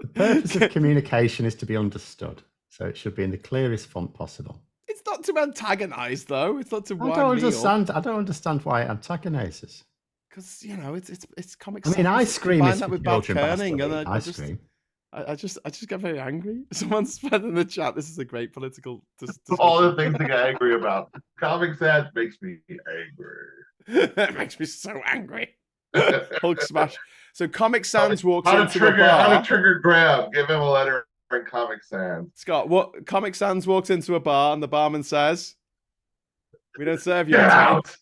The purpose of communication is to be understood, so it should be in the clearest font possible. It's not to antagonize, though. It's not to. I don't understand why it antagonizes. Because it's Comic Sans. I mean, I scream that with bad kerning, and I scream. I just get very angry. Someone said in the chat, "This is a great political." All the things to get angry about. Comic Sans makes me angry. It makes me so angry. Hulk smash. So Comic Sans walks into a bar. How to trigger Graham? Give him a letter in Comic Sans. Scott, what Comic Sans walks into a bar and the barman says, "We don't serve you." Get out.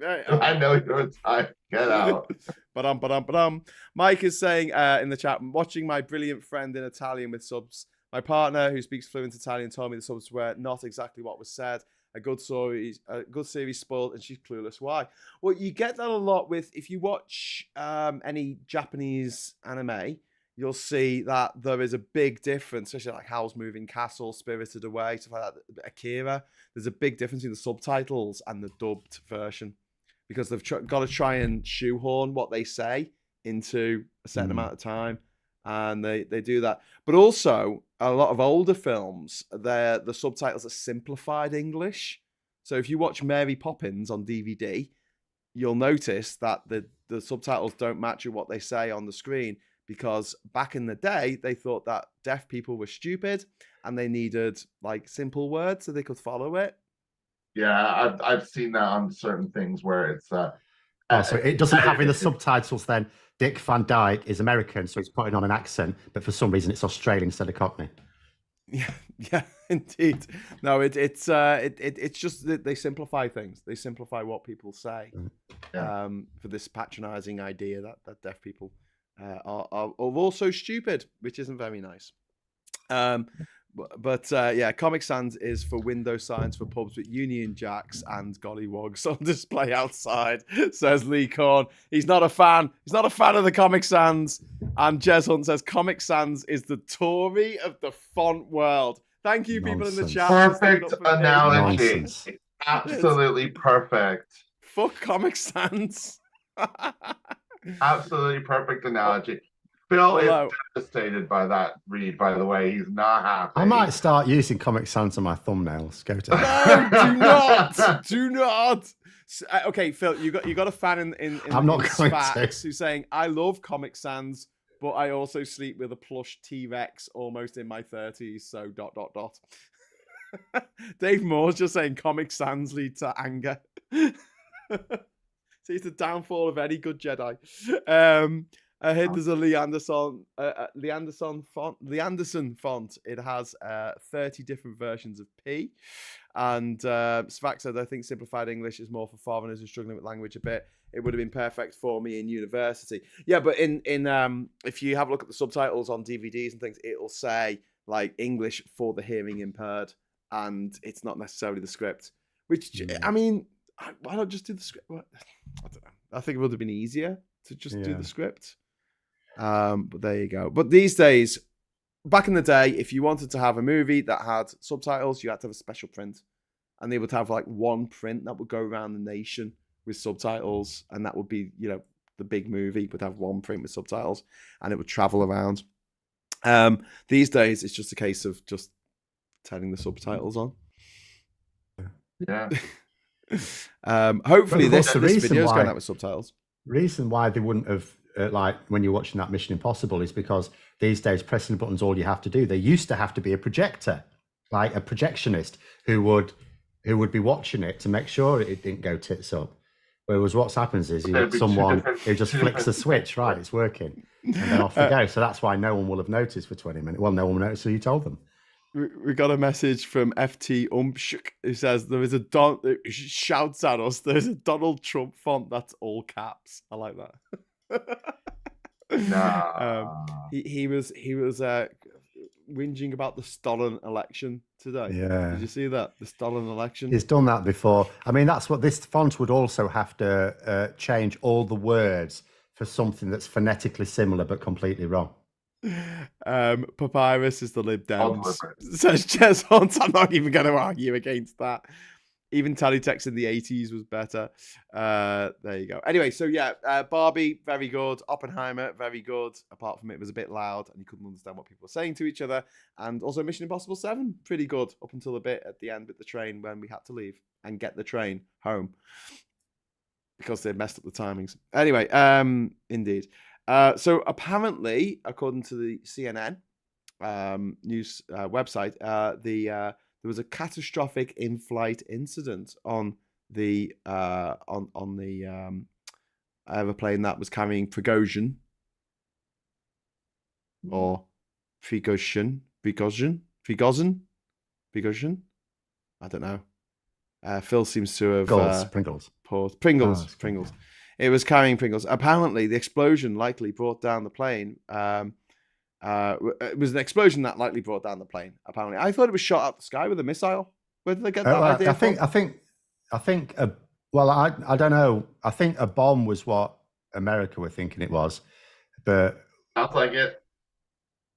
I know you're time. Get out. Ba-dum. Mike is saying in the chat, watching my brilliant friend in Italian with subs. My partner, who speaks fluent Italian, told me the subs were not exactly what was said. A good series spoiled, and she's clueless why. Well, you get that a lot with if you watch any Japanese anime, you'll see that there is a big difference, especially like Howl's Moving Castle, Spirited Away, stuff like that. Akira, there's a big difference in the subtitles and the dubbed version because they've got to try and shoehorn what they say into a certain amount of time, and they do that. But also, a lot of older films, the subtitles are simplified English. So if you watch Mary Poppins on DVD, you'll notice that the subtitles don't match with what they say on the screen, because back in the day, they thought that deaf people were stupid and they needed like simple words so they could follow it. Yeah, I've seen that on certain things where it's so it doesn't have in the subtitles then Dick Van Dyke is American, so it's putting on an accent, but for some reason it's Australian instead of Cockney. Yeah, indeed. No, it's just that they simplify things. They simplify what people say for this patronizing idea that deaf people are also stupid, which isn't very nice. But yeah, Comic Sans is for window signs for pubs with Union Jacks and gollywogs on display outside, says Lee Korn. He's not a fan. He's not a fan of the Comic Sans. And Jez Hunt says Comic Sans is the Tory of the font world. Thank you, people in the Nonsense. chat. Perfect analogy. Nonsense. Absolutely perfect. Fuck Comic Sans. Absolutely perfect analogy. Phil is devastated by that read, by the way. He's not happy. I might start using Comic Sans on my thumbnails. Go to No, do not. Do not. Okay, Phil, you got a fan in I'm not going Sfax to. who's saying, I love Comic Sans, but I also sleep with a plush T-Rex almost in my 30s, so ... Dave Moore's just saying Comic Sans lead to anger. See, it's the downfall of any good Jedi. I heard there's a Lee Anderson font. It has 30 different versions of P. And Svak said, I think simplified English is more for foreigners who are struggling with language a bit. It would have been perfect for me in university. Yeah, but in if you have a look at the subtitles on DVDs and things, it'll say like English for the hearing impaired, and it's not necessarily the script. Which I mean, why not just do the script? I don't know. I think it would have been easier to just do the script. But there you go. But these days, back in the day, if you wanted to have a movie that had subtitles, you had to have a special print, and they would have like one print that would go around the nation with subtitles, and that would be, you know, the big movie would have one print with subtitles, and it would travel around. These days, it's just a case of just turning the subtitles on. Yeah. Hopefully, this video is going out with subtitles. Reason why they wouldn't have. Like when you're watching that Mission Impossible is because these days pressing the buttons all you have to do. There used to have to be a projector, like a projectionist who would be watching it to make sure it didn't go tits up. Whereas what happens is someone who just flicks the switch, right, it's working, and then off they go. So that's why no one will have noticed for 20 minutes. Well, no one will notice until you told them. We got a message from FT Umpshuk who says there is shouts at us. There's a Donald Trump font that's all caps. I like that. He was whinging about the stolen election today. Yeah, did you see that? The stolen election. He's done that before. I mean, that's what this font would also have to change all the words for something that's phonetically similar but completely wrong. Papyrus is the Lib Dems. Says Jez Hunt. I'm not even going to argue against that. Even teletext in the 80s was better. There you go. Anyway, so yeah, Barbie, very good. Oppenheimer, very good. Apart from it was a bit loud and you couldn't understand what people were saying to each other. And also Mission Impossible 7, pretty good up until a bit at the end with the train when we had to leave and get the train home because they messed up the timings. Anyway, indeed. So apparently, according to the CNN news website, there was a catastrophic in-flight incident on the airplane that was carrying Prigozhin or Prigozhin. I don't know. Phil seems to have Pringles. Paused. Pringles. It was carrying Pringles. Apparently, the explosion likely brought down the plane. It was an explosion that likely brought down the plane. Apparently, I thought it was shot out the sky with a missile. Where did they get that idea from? I think. Well, I don't know. I think a bomb was what America were thinking it was, but sounds like it.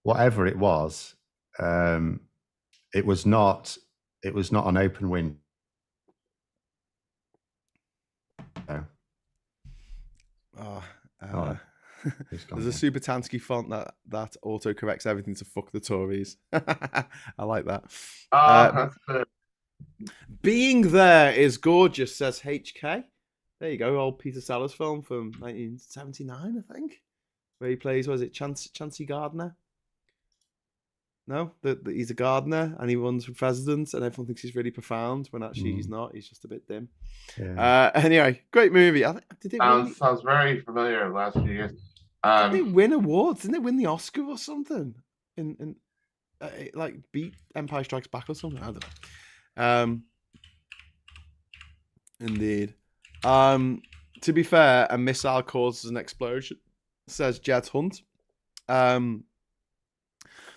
Whatever it was not. It was not an open window. There's a Super Tansky font that auto corrects everything to fuck the Tories. I like that. That's good. Being There is Gorgeous, says HK. There you go, old Peter Sellers film from 1979, I think, where he plays, was it Chauncey Gardner? No, he's a gardener and he runs for president, and everyone thinks he's really profound when actually he's not. He's just a bit dim. Yeah. Anyway, great movie. Sounds very familiar. The last few years. Did it win awards? Didn't it win the Oscar or something? Like beat Empire Strikes Back or something? I don't know. Indeed. To be fair, a missile causes an explosion, says Jed Hunt.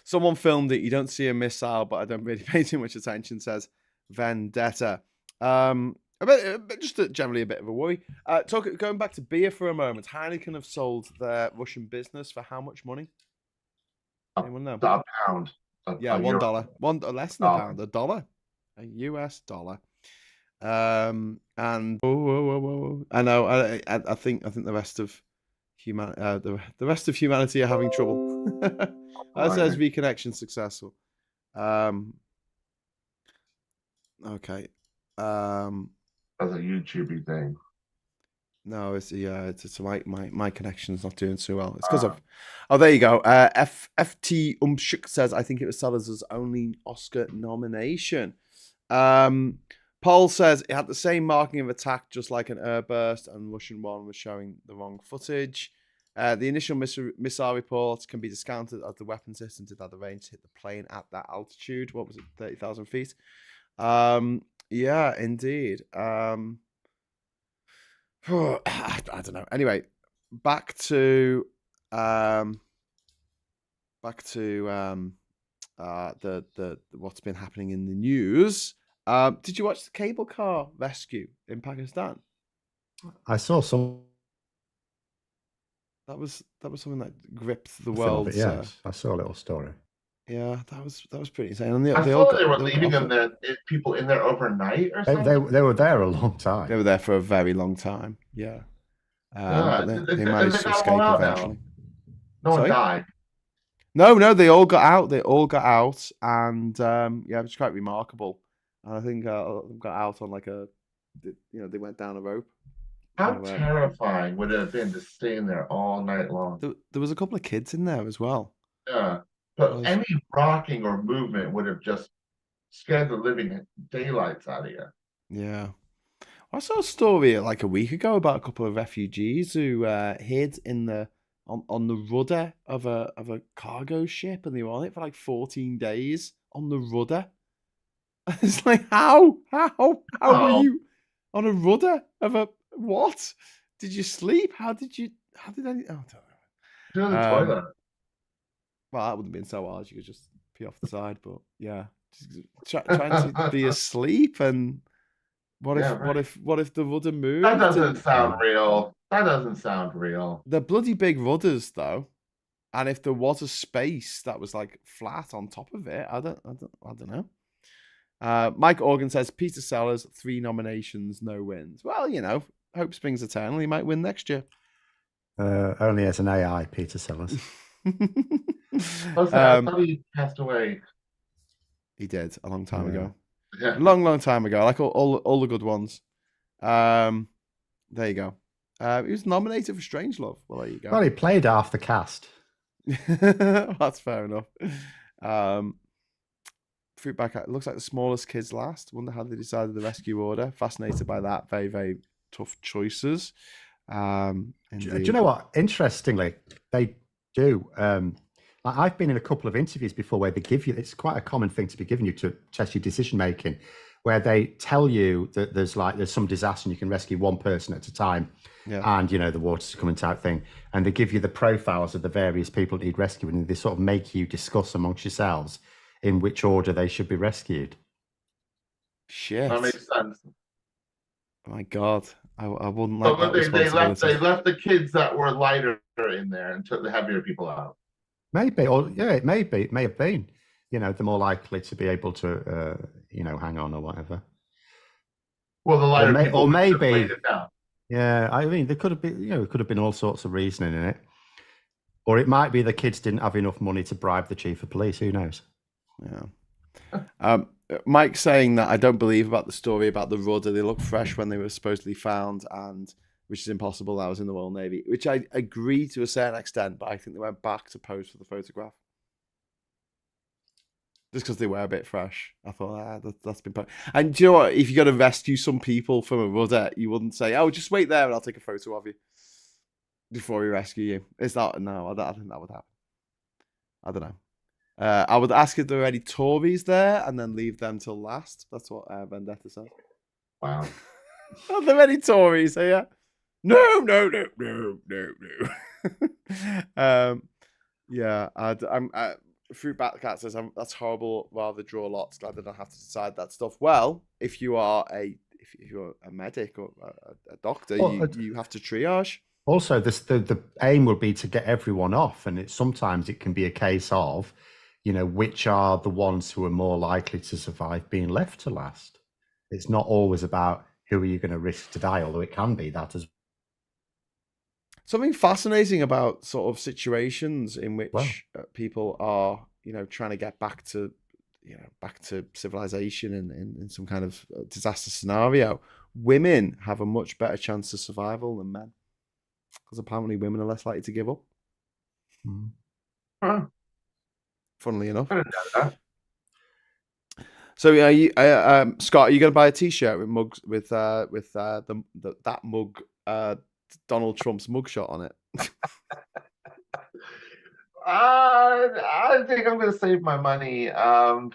Someone filmed it. You don't see a missile, but I don't really pay too much attention. Says Vendetta. Just generally a bit of a worry. Going back to beer for a moment. Heineken have sold their Russian business for how much money? Anyone know? A pound. Yeah, a $1. euro. Less than a pound. $1. A US dollar. And I know. I think the rest of the rest of humanity are having trouble. That says reconnection successful. Okay. That's a YouTubey thing. No, it's my connection's not doing so well. It's because of. Oh, there you go. FT says I think it was Sellers' only Oscar nomination. Paul says it had the same marking of attack, just like an airburst, and Russian one was showing the wrong footage. The initial missile reports can be discounted as the weapon system did have the range to hit the plane at that altitude. What was it, 30,000 feet? Yeah, indeed. I don't know. Anyway, back to the what's been happening in the news. Did you watch the cable car rescue in Pakistan? I saw some. That was something that gripped the world. Yes, I saw a little story. Yeah, that was pretty insane. And I saw they were leaving them there, people in there overnight or something. They were there a long time. They were there for a very long time. Yeah. But they managed to escape eventually. No one died. No, they all got out. And yeah, it was quite remarkable. And I think got out on like they went down a rope. How terrifying would it have been to stay in there all night long? There was a couple of kids in there as well. Yeah, but any rocking or movement would have just scared the living daylights out of you. Yeah. I saw a story like a week ago about a couple of refugees who hid on the rudder of a cargo ship, and they were on it for like 14 days on the rudder. It's like how were you on a rudder of a what? Did you sleep? How did any? I don't know. To the toilet. Well, that wouldn't have been so hard. You could just pee off the side, but yeah, trying to be asleep and. What if the rudder moved? That doesn't sound real. They're bloody big rudders though. And if there was a space that was like flat on top of it, I don't know. Mike Organ says Peter Sellers, 3 nominations, no wins. Well, hope springs eternal. He might win next year. Only as an AI, Peter Sellers. I thought he passed away. He did a long time ago. Yeah. Long time ago. Like all the good ones. There you go. He was nominated for Strangelove. Well, there you go. Well, he played half the cast. That's fair enough. Fruitback, it looks like the smallest kids last. Wonder how they decided the rescue order. Fascinated by that. Very, very tough choices. Do you know what? Interestingly, they do. I've been in a couple of interviews before where they give you, it's quite a common thing to be given you to test your decision making, where they tell you that there's some disaster and you can rescue one person at a time. Yeah. And the water's coming type thing. And they give you the profiles of the various people that need rescuing, and they sort of make you discuss amongst yourselves in which order they should be rescued. Shit. That makes sense. Oh my God. I wouldn't like that responsibility. They left the kids that were lighter in there and took the heavier people out. Maybe, or yeah, it may have been. They're more likely to be able to, hang on or whatever. Well, the lighter people or maybe, it down. Yeah, I mean, there could have been, it could have been all sorts of reasoning in it, or it might be the kids didn't have enough money to bribe the chief of police. Who knows? Yeah. Mike saying that I don't believe about the story about the rudder. They look fresh when they were supposedly found, and which is impossible. I was in the Royal Navy, which I agree to a certain extent, but I think they went back to pose for the photograph. Just because they were a bit fresh. I thought, that's been... And do you know what? If you're going to rescue some people from a rudder, you wouldn't say, oh, just wait there and I'll take a photo of you before we rescue you. It's not... No, I think that would happen. I don't know. I would ask if there were any Tories there and then leave them till last. That's what Vendetta said. Wow. Are there any Tories here? No. Yeah, Fruit Bat Cat says, that's horrible. Rather draw lots. Glad they don't have to decide that stuff. Well, if you're a medic or a doctor, Well, you have to triage. also, the aim would be to get everyone off, and sometimes it can be a case of, which are the ones who are more likely to survive being left to last. It's not always about who are you going to risk to die, although it can be that as Something fascinating about sort of situations in which well. people are, trying to get back to, back to civilization in some kind of disaster scenario. Women have a much better chance of survival than men, because apparently women are less likely to give up. Huh, Funnily enough. I didn't know that. So Scott, are you going to buy a T-shirt with mugs with that mug, Donald Trump's mugshot on it? I think I'm going to save my money on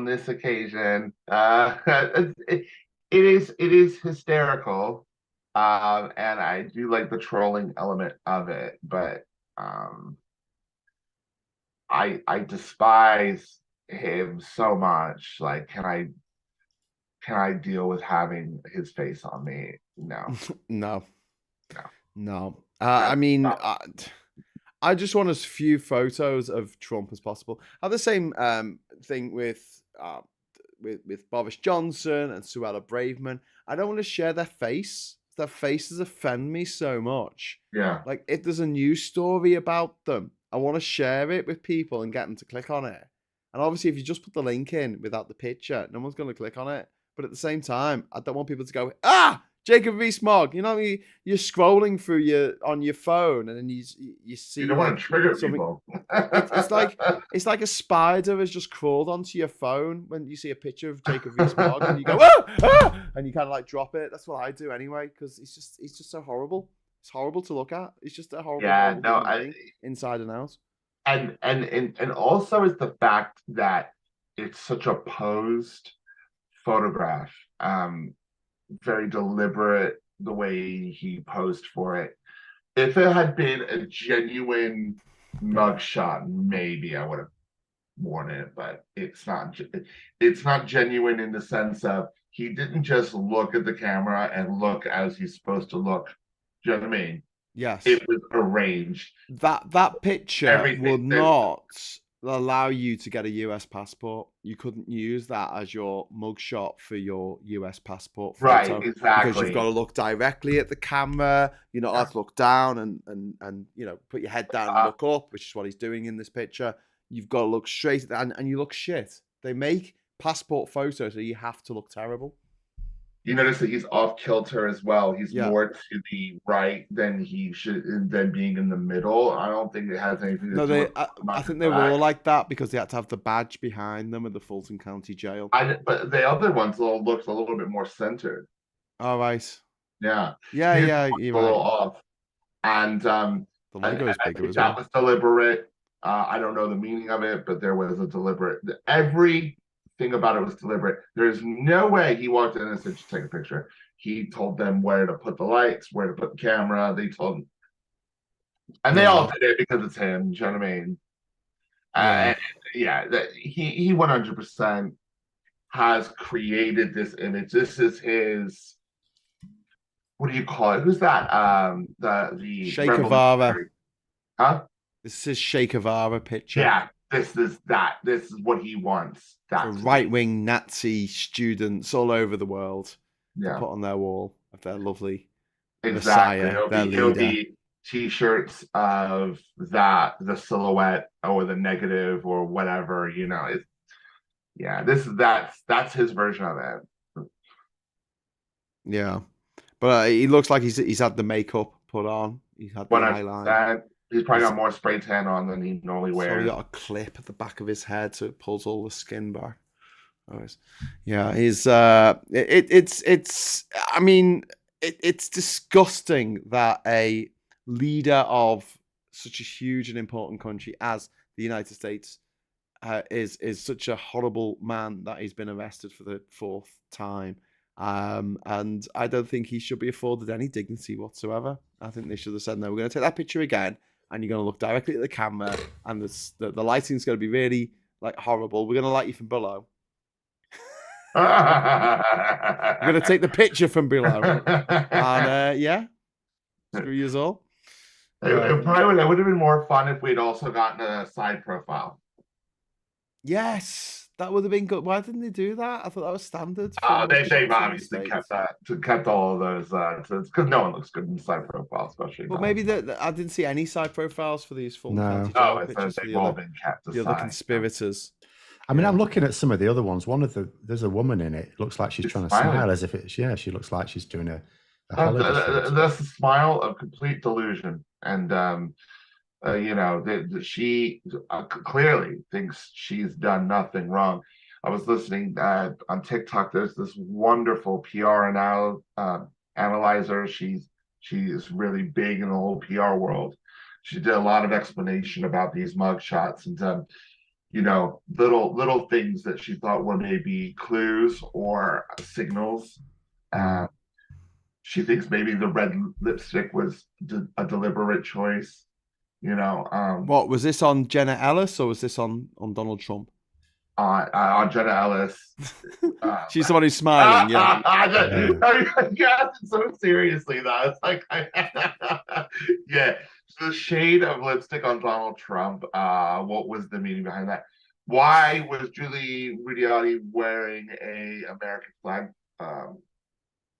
this occasion. It is hysterical, and I do like the trolling element of it, but I despise him so much. Like, can I deal with having his face on me? No, No. no. No. I mean, I just want as few photos of Trump as possible. I have the same thing with Boris Johnson and Suella Braverman. I don't want to share their face. Their faces offend me so much. Yeah. Like, if there's a news story about them, I want to share it with people and get them to click on it. And obviously, if you just put the link in without the picture, no one's going to click on it. But at the same time, I don't want people to go, Jacob Rees-Mogg. You're scrolling through on your phone, and then you see. You don't want to trigger people. It's like a spider has just crawled onto your phone when you see a picture of Jacob Rees-Mogg, and you go and you kind of like drop it. That's what I do anyway, because it's just so horrible. It's horrible to look at. It's just a horrible, horrible thing, inside and out. And also is the fact that it's such a posed photograph. Very deliberate the way he posed for it. If it had been a genuine mugshot, maybe I would have worn it, but it's not. It's not genuine in the sense of he didn't just look at the camera and look as he's supposed to look. Do you know what I mean? Yes. It was arranged. That picture will not allow you to get a US passport. You couldn't use that as your mugshot for your US passport photo. Right, exactly. Because you've got to look directly at the camera. You're not allowed to look down and put your head down and look up, which is what he's doing in this picture. You've got to look straight and you look shit. They make passport photos so you have to look terrible. You notice that he's off kilter as well. He's more to the right than he should, than being in the middle. I don't think it has anything to do with I think they were all like that because they had to have the badge behind them at the Fulton County Jail. But the other ones looked a little bit more centered. All right. Yeah. Yeah, you're a little right. off. And the logo is bigger as that well. was deliberate. I don't know the meaning of it, but there was a deliberate. Everything about it was deliberate. There's no way he walked in and said, "Just take a picture." He told them where to put the lights, where to put the camera. They told him, and they all did it because it's him. Do you know what I mean? That he 100% has created this image. This is his. What do you call it? Who's that? The Che Guevara. Huh? This is his Che Guevara picture. Yeah, this is that. This is what he wants. For right-wing Nazi students all over the world to put on their wall of their lovely Messiah, their leader. It'll be T-shirts of that, the silhouette or the negative or whatever. That's his version of it. Yeah, but he looks like he's had the makeup put on. He's had the eyeliner. He's probably got more spray tan on than he normally wears. So he got a clip at the back of his head so it pulls all the skin back. Yeah, he's it's disgusting that a leader of such a huge and important country as the United States is such a horrible man that he's been arrested for the 4th time. And I don't think he should be afforded any dignity whatsoever. I think they should have said, no, we're going to take that picture again, and you're going to look directly at the camera, and the lighting's going to be really like horrible. We're going to light you from below. We're going to take the picture from below, and yeah, screw you all. It would have been more fun if we'd also gotten a side profile. Yes, that would have been good. Why didn't they do that? I thought that was standard. They've obviously kept all of those because no one looks good in side profile, especially. But maybe I didn't see any side profiles for these full county pictures. They've all been kept aside. The other conspirators. I mean, I'm looking at some of the other ones. There's a woman in it. It looks like she's trying to smile as if it's she looks like she's doing a holiday. That's a smile of complete delusion, and she clearly thinks she's done nothing wrong. I was listening on TikTok. There's this wonderful PR analyzer. She is really big in the whole PR world. She did a lot of explanation about these mugshots and little things that she thought were maybe clues or signals. She thinks maybe the red lipstick was a deliberate choice. What was this on Jenna Ellis or was this on Donald Trump? On Jenna Ellis. She's the one who's smiling. Yeah, so seriously though. It's like, yeah, the shade of lipstick on Donald Trump. What was the meaning behind that? Why was Julie Rudiati wearing a American flag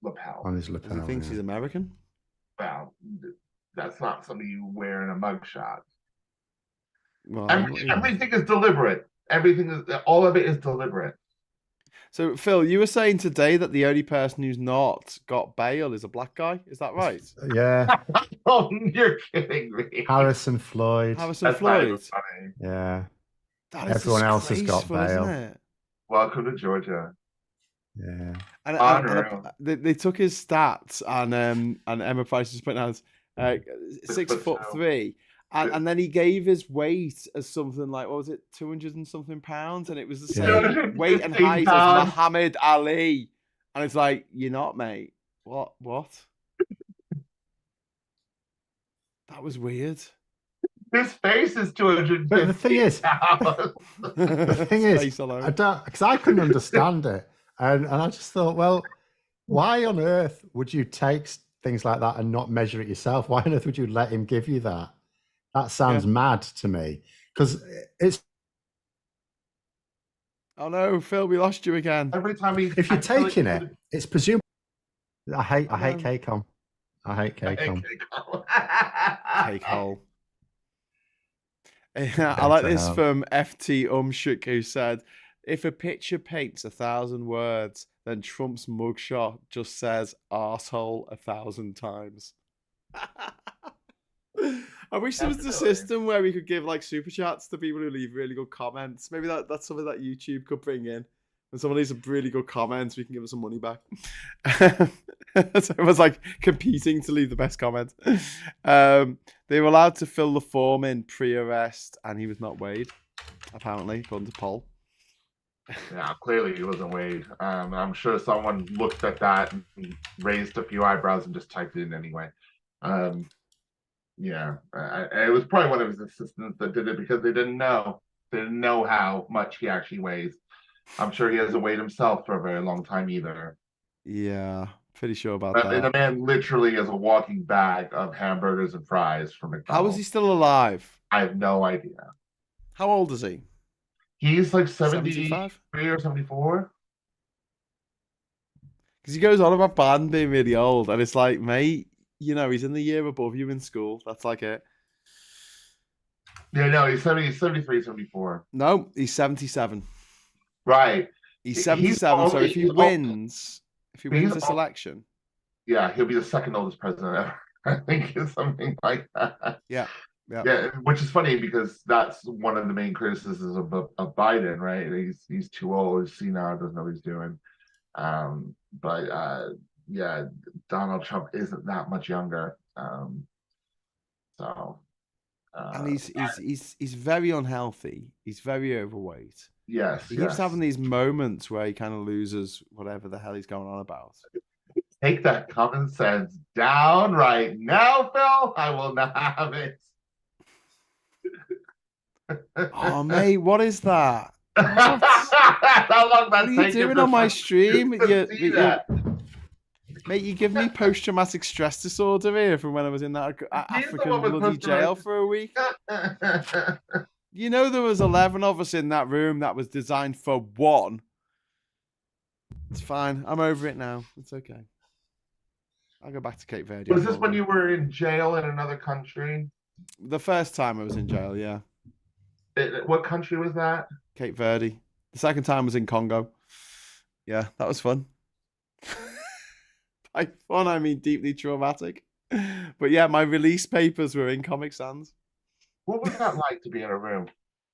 lapel on his lapel? He thinks he's American. Well, that's not something you wear in a mugshot. Well, everything is deliberate. All of it is deliberate. So, Phil, you were saying today that the only person who's not got bail is a black guy. Is that right? Yeah. Oh, you're kidding me. Harrison Floyd. Yeah. Everyone else has got bail. Isn't it? Welcome to Georgia. Yeah. And they took his stats, and Emma Price is putting out 6'3", and then he gave his weight as something like, what was it, 200 and something pounds, and it was the same weight and height as Muhammad Ali, and it's like, you're not, mate. What? That was weird. His face is 250. But the thing is, I don't, because I couldn't understand it, and I just thought, well, why on earth would you take things like that and not measure it yourself? Why on earth would you let him give you that? That sounds mad to me, because it's. Oh no, Phil, we lost you again. Every time if you're taking it, it's presumed. I hate KCOM. I hate KCOM. Cake hole. I like this from FT Umshuk, who said, if a picture paints 1,000 words, then Trump's mugshot just says arsehole 1,000 times. I wish there was the system where we could give like super chats to people who leave really good comments. Maybe that's something that YouTube could bring in. When someone leaves a really good comments, we can give them some money back. So it was like competing to leave the best comment. They were allowed to fill the form in pre-arrest, and he was not weighed, apparently, according to Paul. Yeah, clearly he wasn't weighed. I'm sure someone looked at that and raised a few eyebrows and just typed it in anyway. Yeah, it was probably one of his assistants that did it because they didn't know how much he actually weighs. I'm sure he hasn't weighed himself for a very long time either. Yeah, pretty sure about that. And the man literally is a walking bag of hamburgers and fries from McDonald's. How is he still alive? I have no idea. How old is he? He's like 73 or 74. Because he goes on about Biden being really old, and it's like, mate, he's in the year above you in school. That's like it. Yeah, no, he's 73, 74. No, he's 77. Right. He's 77, so if he wins this election. Yeah, he'll be the second oldest president ever. I think it's something like that. Yeah. Yeah, which is funny because that's one of the main criticisms of Biden, right? He's too old, he's senile, doesn't know what he's doing. But Donald Trump isn't that much younger. And he's very unhealthy. He's very overweight. Yes. He keeps having these moments where he kind of loses whatever the hell he's going on about. Take that common sense down right now, Phil. I will not have it. Oh, mate, what is that? What? How long What that are you taking doing on my stream? to see that? Mate, you give me post-traumatic stress disorder here from when I was in that He's the African one with bloody jail post-traumatic. for a week. You know there was 11 of us in that room that was designed for one. It's fine. I'm over it now. It's okay. I'll go back to Cape Verde. Was this when you were in jail in another country? The first time I was in jail, yeah. What country was that? Cape Verde. The second time was in Congo. Yeah, that was fun. By fun, I mean deeply traumatic. But yeah, my release papers were in Comic Sans. What was that like to be in a room?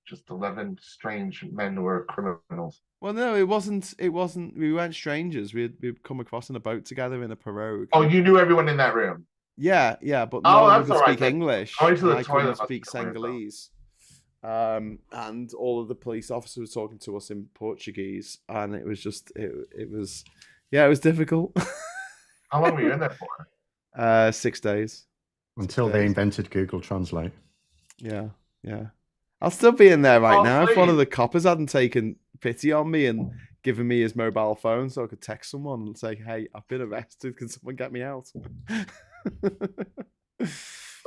Just 11 strange men who were criminals. Well, no, it wasn't. It wasn't. We weren't strangers. We'd come across in a boat together in a pirogue. Oh, you knew everyone in that room? Yeah, but Oh, none of them that's could all right speak then. English, Going to and the I toilet couldn't must speak be weird, though. Senegalese. And all of the police officers were talking to us in Portuguese, and it was just it was it was difficult. How long were you in there for? 6 days. Until they invented Google Translate. Yeah. I'll still be in there right now if one of please. the coppers hadn't taken pity on me and given me his mobile phone so I could text someone and say, "Hey, I've been arrested. Can someone get me out?"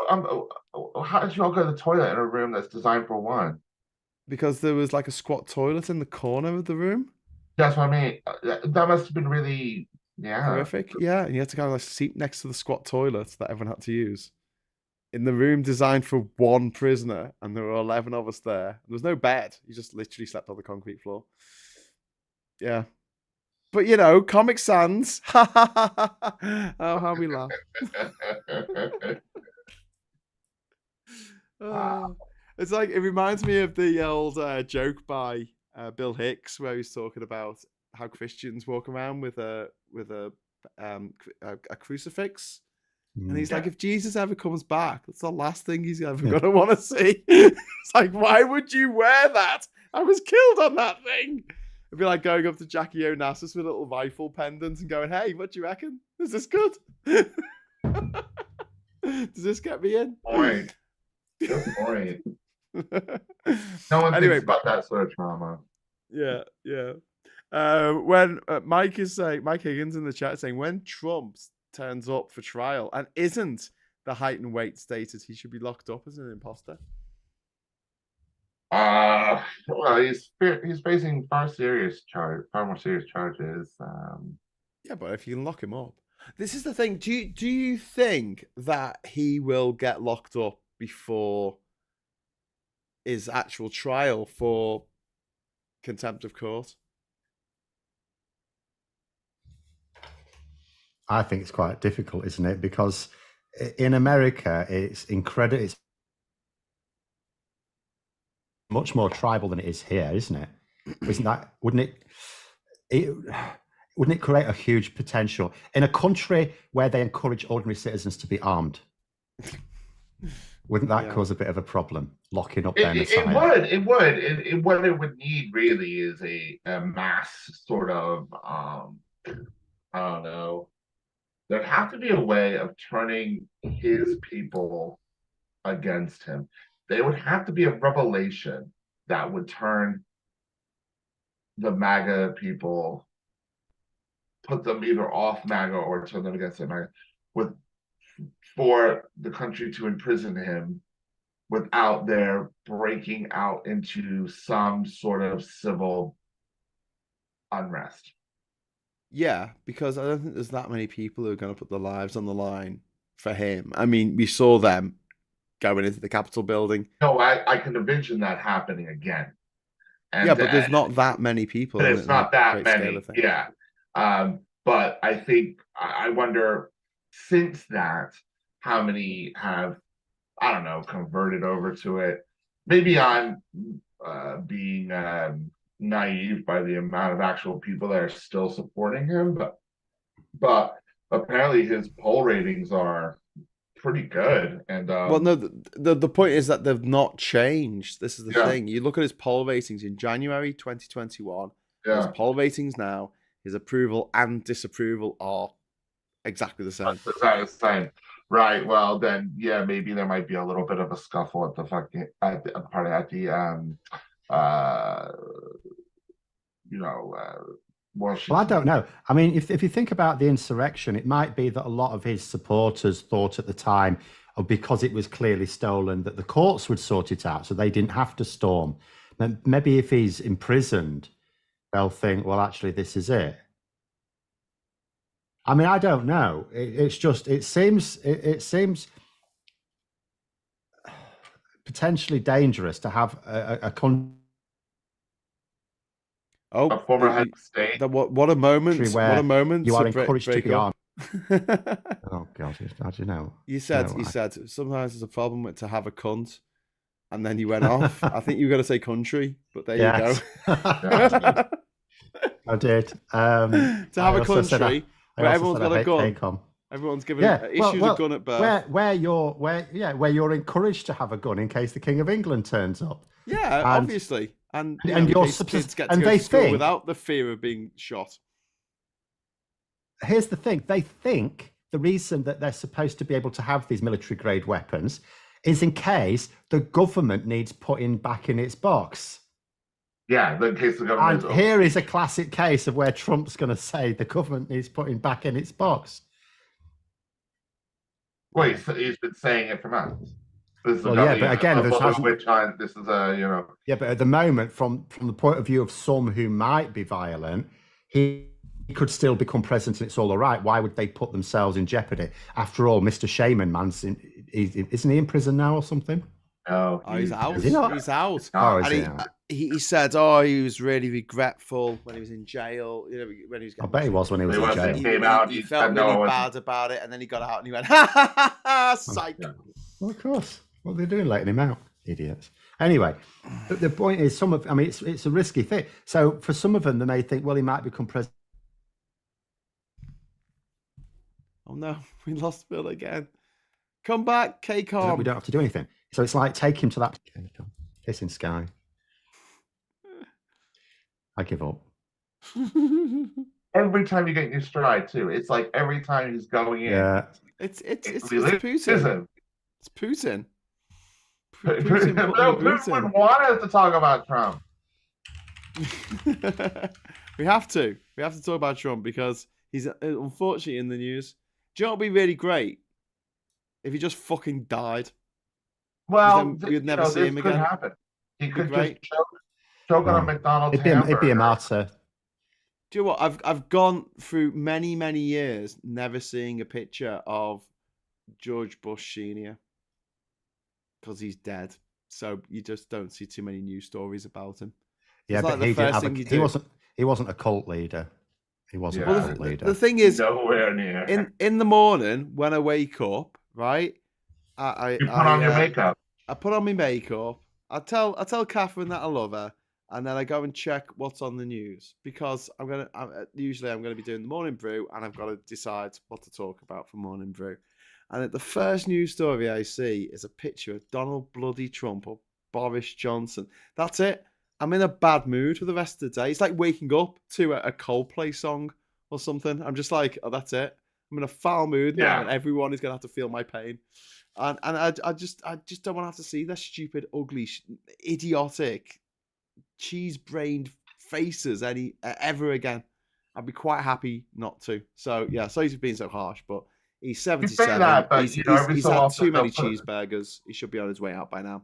How did you all go to the toilet in a room that's designed for one? Because there was like a squat toilet in the corner of the room. That's what I mean. That must have been really, Horrific. Yeah, and you had to kind of like seat next to the squat toilet that everyone had to use. In the room designed for one prisoner, and there were 11 of us there. There was no bed. You just literally slept on the concrete floor. Yeah. But, you know, Comic Sans. Oh, how we laugh. It's like, it reminds me of the old joke by Bill Hicks, where he's talking about how Christians walk around with a crucifix. And he's like, if Jesus ever comes back, that's the last thing he's ever going to want to see. It's like, why would you wear that? I was killed on that thing. It'd be like going up to Jackie Onassis with a little rifle pendant and going, hey, what do you reckon? Is this good? Does this get me in? Boring. Good point. No one thinks about that sort of trauma. Yeah. When Mike Higgins in the chat saying, when Trump turns up for trial and isn't the height and weight stated, he should be locked up as an imposter. Well, he's facing far more serious charges. Yeah, but if you can lock him up, this is the thing. Do you think that he will get locked up before his actual trial for contempt of court? I think it's quite difficult, isn't it? Because in America, it's incredible. It's much more tribal than it is here, isn't it? Isn't that? Wouldn't it create a huge potential in a country where they encourage ordinary citizens to be armed? Wouldn't that cause a bit of a problem, locking up their Messiah? It would. What it would need really is a mass sort of I don't know. There'd have to be a way of turning his people against him. There would have to be a revelation that would turn the MAGA people, put them either off MAGA or turn them against MAGA, for the country to imprison him without their breaking out into some sort of civil unrest. Yeah, because I don't think there's that many people who are going to put their lives on the line for him. I mean, we saw them going into the Capitol building. No, I can envision that happening again. And, yeah, but there's not that many people. But it's not that many. Yeah. But I think, I wonder, since that, how many have, I don't know, converted over to it. Maybe I'm being naive by the amount of actual people that are still supporting him, but apparently his poll ratings are pretty good. And well, no, the point is that they've not changed. This is the thing. You look at his poll ratings in January 2021. His poll ratings now, his approval and disapproval are exactly the same. Exactly the same. Right. Well, then, yeah, maybe there might be a little bit of a scuffle at the fucking at the uh you know Well, I Washington. don't know. I mean, if you think about the insurrection, it might be that a lot of his supporters thought at the time, oh, because it was clearly stolen, that the courts would sort it out, so they didn't have to storm. Maybe if he's imprisoned, they'll think, well, actually, this is it. I mean, I don't know. It's just it seems potentially dangerous to have a country Oh, A former head of state. what a moment! where What a moment! you are to encouraged to break be up. armed. Oh God, how do you know? You said sometimes there's a problem with to have a cunt, and then you went off. I think you were going to say country, but there Yes. you Yeah. go. I did. To have a country where everyone's got a gun. KCOM. Everyone's given issued a gun at birth. Where you're encouraged to have a gun in case the King of England turns up. Yeah, And- obviously. And and in your case kids get to and go they to school think- without the fear of being shot. Here's the thing: they think the reason that they're supposed to be able to have these military-grade weapons is in case the government needs putting back in its box. Yeah, in case the And government. here is a classic case of where Trump's going to say the government needs putting back in its box. Wait, so he's been saying it for months. This is Well, yeah, but again, this hasn't- which time this is a Yeah, but at the moment, from the point of view of some who might be violent, he could still become president and it's all right. Why would they put themselves in jeopardy? After all, Mr. Shaman, isn't he in prison now or something? Oh, He's out. Is he not? He's out. Oh, is And he he, out? he said, "Oh, he was really regretful when he was in jail. You know, when he was." I bet he was when he was He in wasn't. jail. He came out, He he felt said, "No, I really wasn't." bad about it, and then he got out and he went, "Ha ha ha ha, psych." Yeah. Well, of course. What are they doing, letting him out? Idiots. Anyway, the point is, it's a risky thing. So for some of them, they may think, well, he might become president. Oh no, we lost Bill again. Come back, KCOM. We don't have to do anything. So it's like, take him to that kissing sky. I give up. Every time you get in your stride, too, it's like every time he's going in. Yeah. It's religion. Putin. It's Putin. Putin would want us to talk about Trump. We have to talk about Trump because he's unfortunately in the news. Do you know what would be really great? If he just fucking died. Well, you'd never see him this could again. happen. He could great. just choke on a McDonald's It'd be hamburger. a martyr. Do you know what? I've gone through many years never seeing a picture of George Bush Senior because he's dead. So you just don't see too many news stories about him. Yeah, It's like but the he first didn't thing have you a, do. he wasn't a cult leader. He wasn't Yeah. a cult leader. The thing is, Nowhere near. in the morning when I wake up, right? I You put on your makeup. I put on my makeup. I tell Catherine that I love her, and then I go and check what's on the news because usually I'm gonna be doing the morning brew, and I've got to decide what to talk about for morning brew. And the first news story I see is a picture of Donald bloody Trump or Boris Johnson. That's it. I'm in a bad mood for the rest of the day. It's like waking up to a Coldplay song or something. I'm just like, oh, that's it. I'm in a foul mood now, and everyone is gonna have to feel my pain. And I just don't want to have to see their stupid, ugly, idiotic, cheese-brained faces ever again. I'd be quite happy not to. So yeah, sorry for being so harsh, but he's 77. that, but, he's every he's so had often too many they'll put- cheeseburgers. He should be on his way out by now.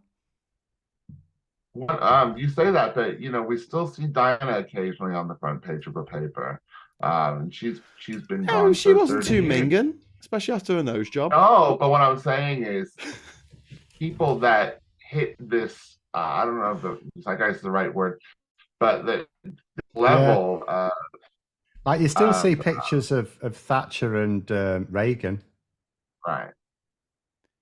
You say that, but we still see Diana occasionally on the front page of a paper. She's been Oh, gone. she for wasn't 30 too years. minging, especially after a nose job. No, but what I'm saying is, people that hit this, I don't know if the zeitgeist is the right word, but the level. Like you still see pictures of Thatcher and Reagan. Right.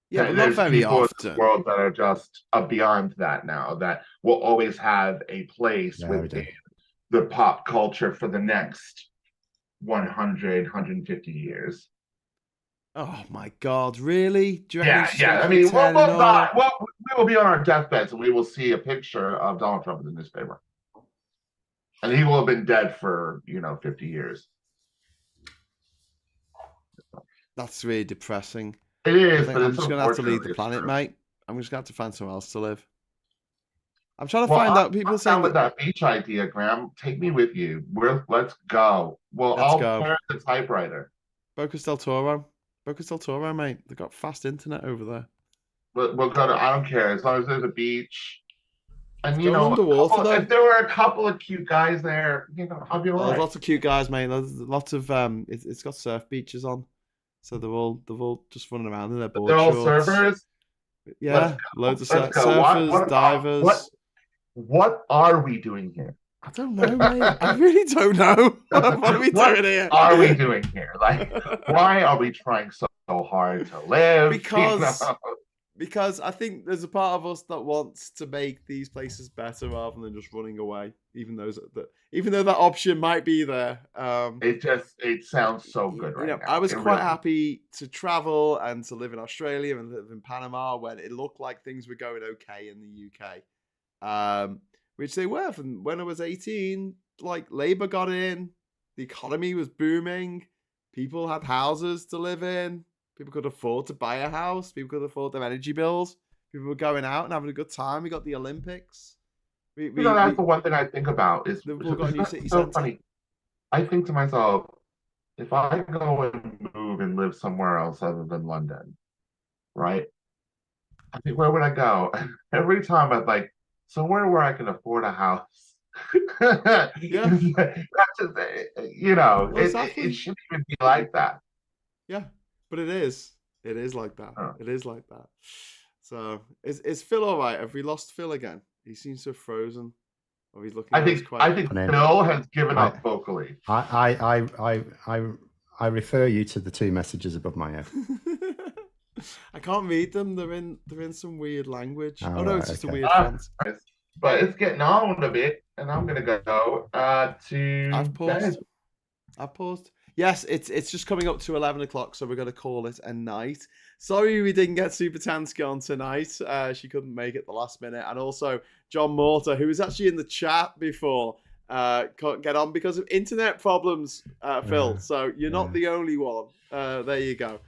Yeah, but not There's very people in often. the world that are just beyond that now, that will always have a place Yeah, we within do. the pop culture for the next 100, 150 years. Oh my God, really? Do you reckon Yeah, she's yeah. gonna I keep mean, we'll turning up? die. Well, we will be on our deathbeds and we will see a picture of Donald Trump in the newspaper. And he will have been dead for, 50 years. That's really depressing. It I is, think but I'm it's just gonna have to leave unfortunately the it's planet, true. mate. I'm just gonna have to find somewhere else to live. I'm trying to Well, find I'm out. People are down saying with that. that beach idea, Graham. Take me with you. Let's go. Well, Let's I'll go. parent the typewriter. Bocas del Toro. Bocas del Toro, mate. They've got fast internet over there. We'll go to. I don't care as long as there's a beach. And Going underwater though. if there were a couple of cute guys there, I'll be all There's right. lots of cute guys, mate. There's lots of it's got surf beaches on, so they're all just running around in their board They're all shorts. surfers. Yeah, loads of Let's go. surfers, divers. What are we doing here? I don't know, mate. I really don't know. What are we doing here? What are we doing here? Like, why are we trying so hard to live? Because I think there's a part of us that wants to make these places better rather than just running away, even though that option might be there. It sounds so good right now. I was quite happy to travel and to live in Australia and live in Panama when it looked like things were going okay in the UK, which they were from when I was 18. Like Labour got in, the economy was booming, people had houses to live in. People could afford to buy a house. People could afford their energy bills. People were going out and having a good time. We got the Olympics. That's the one thing I think about is Liverpool got a new city so centre. funny. I think to myself, if I go and move and live somewhere else other than London, right? I think where would I go? Every time I'm like somewhere where I can afford a house. Yeah. That's just, exactly. it shouldn't even be like that. Yeah. But it is. It is like that. Oh. It is like that. So is Phil all right? Have we lost Phil again? He seems so frozen. Or he's looking. I think Phil has given up vocally. I refer you to the two messages above my head. I can't read them. They're in some weird language. Oh no, right, it's just a okay. weird font. But it's getting on a bit, and I'm gonna go to. I've paused. Yes, it's just coming up to 11 o'clock, so we're going to call it a night. Sorry we didn't get Super Tansky on tonight. She couldn't make it the last minute. And also John Mortar, who was actually in the chat before, can't get on because of internet problems, Phil. So you're not the only one. There you go.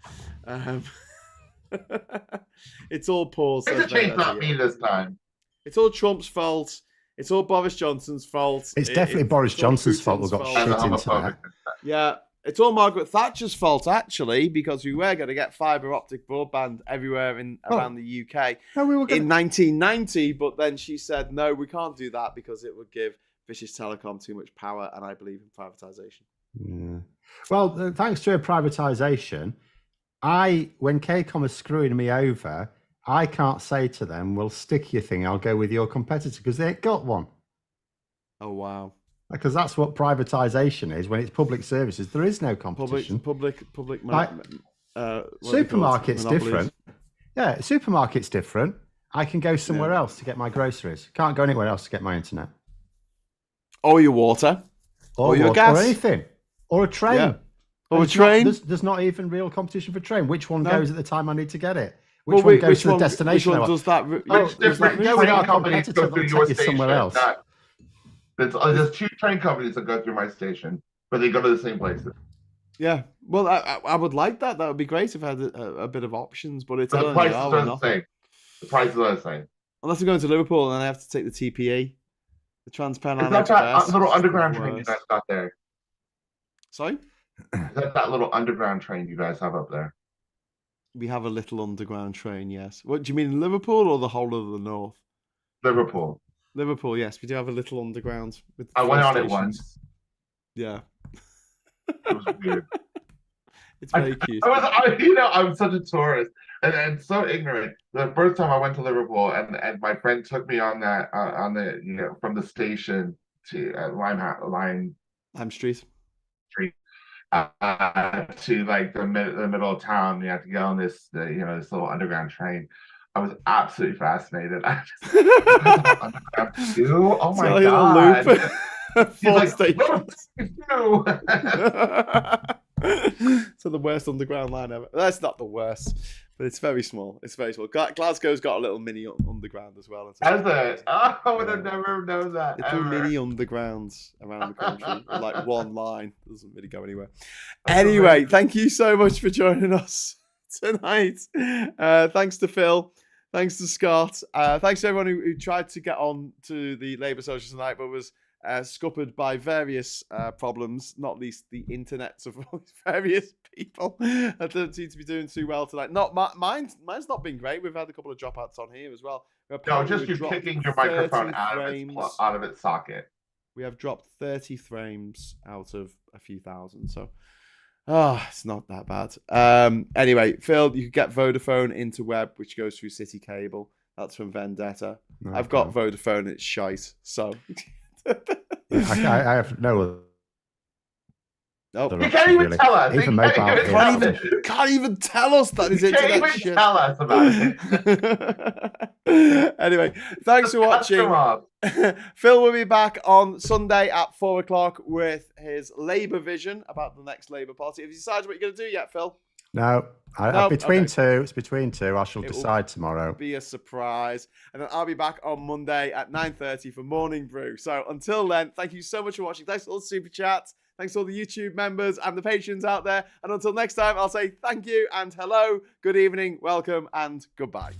It's all Paul's. It's not me this time. It's all Trump's fault. It's all Boris Johnson's fault. It's definitely Boris Johnson's fault. We've got shit internet. Yeah. It's all Margaret Thatcher's fault, actually, because we were going to get fibre optic broadband everywhere around the UK in 1990, but then she said, no, we can't do that because it would give British Telecom too much power, and I believe in privatisation. Yeah. Well, thanks to her privatisation, when Kcom is screwing me over, I can't say to them, well, stick your thing, I'll go with your competitor, because they ain't got one. Oh, wow. Because that's what privatization is. When it's public services, there is no competition. Public. Supermarket's different. Yeah, supermarket's different. I can go somewhere else to get my groceries. Can't go anywhere else to get my internet. Or your water. Or your gas. Or anything. Or a train. Yeah. Or a train. There's not even real competition for train. Which one goes at the time I need to get it? Which one goes to the destination? Which one does that? Which different train companies go through your station? Somewhere else. There's two train companies that go through my station, but they go to the same places. Yeah, well, I would like that. That would be great if I had a bit of options, but it's the prices are the same. The prices are the same. Unless I'm going to Liverpool and I have to take the TPE, the Trans-Pennine Is that Express. that little underground train you guys got there? Sorry? Is that little underground train you guys have up there? We have a little underground train, yes. What do you mean, Liverpool or the whole of the north? Liverpool. Liverpool, yes, we do have a little underground. I went on it once. Yeah. It was weird. It's very cute. I'm such a tourist and so ignorant. The first time I went to Liverpool and my friend took me on that from the station to Lime Street. To like the middle of town. You have to get on this this little underground train. I was absolutely fascinated. Oh my god! Four stations. So the worst underground line ever. That's not the worst, but it's very small. It's very small. Glasgow's got a little mini underground as well. Has it? Oh, I would have never known that. They do mini undergrounds around the country, like one line. Doesn't really go anywhere. Anyway, thank you so much for joining us tonight. Thanks to Phil. Thanks to Scott. Thanks to everyone who tried to get on to the Labour Social tonight, but was scuppered by various problems, not least the internets of various people. I don't seem to be doing too well tonight. Not mine's not been great. We've had a couple of dropouts on here as well. No, just you kicking your microphone out of its socket. We have dropped 30 frames out of a few thousand, so it's not that bad. Anyway, Phil, you can get Vodafone interweb, which goes through City Cable. That's from Vendetta. Okay. I've got Vodafone, it's shite, so I have no other. Nope. You can't even tell us. Even can't even tell us that is internet can't even shit. tell us about it. Anyway, thanks for watching. Phil will be back on Sunday at 4:00 with his Labour vision about the next Labour Party. Have you decided what you're going to do yet, Phil? No, between two. It's between two. I shall decide tomorrow. Be a surprise. And then I'll be back on Monday at 9:30 for Morning Brew. So until then, thank you so much for watching. Thanks to all the Super Chats. Thanks to all the YouTube members and the patrons out there. And until next time, I'll say thank you and hello, good evening, welcome, and goodbye.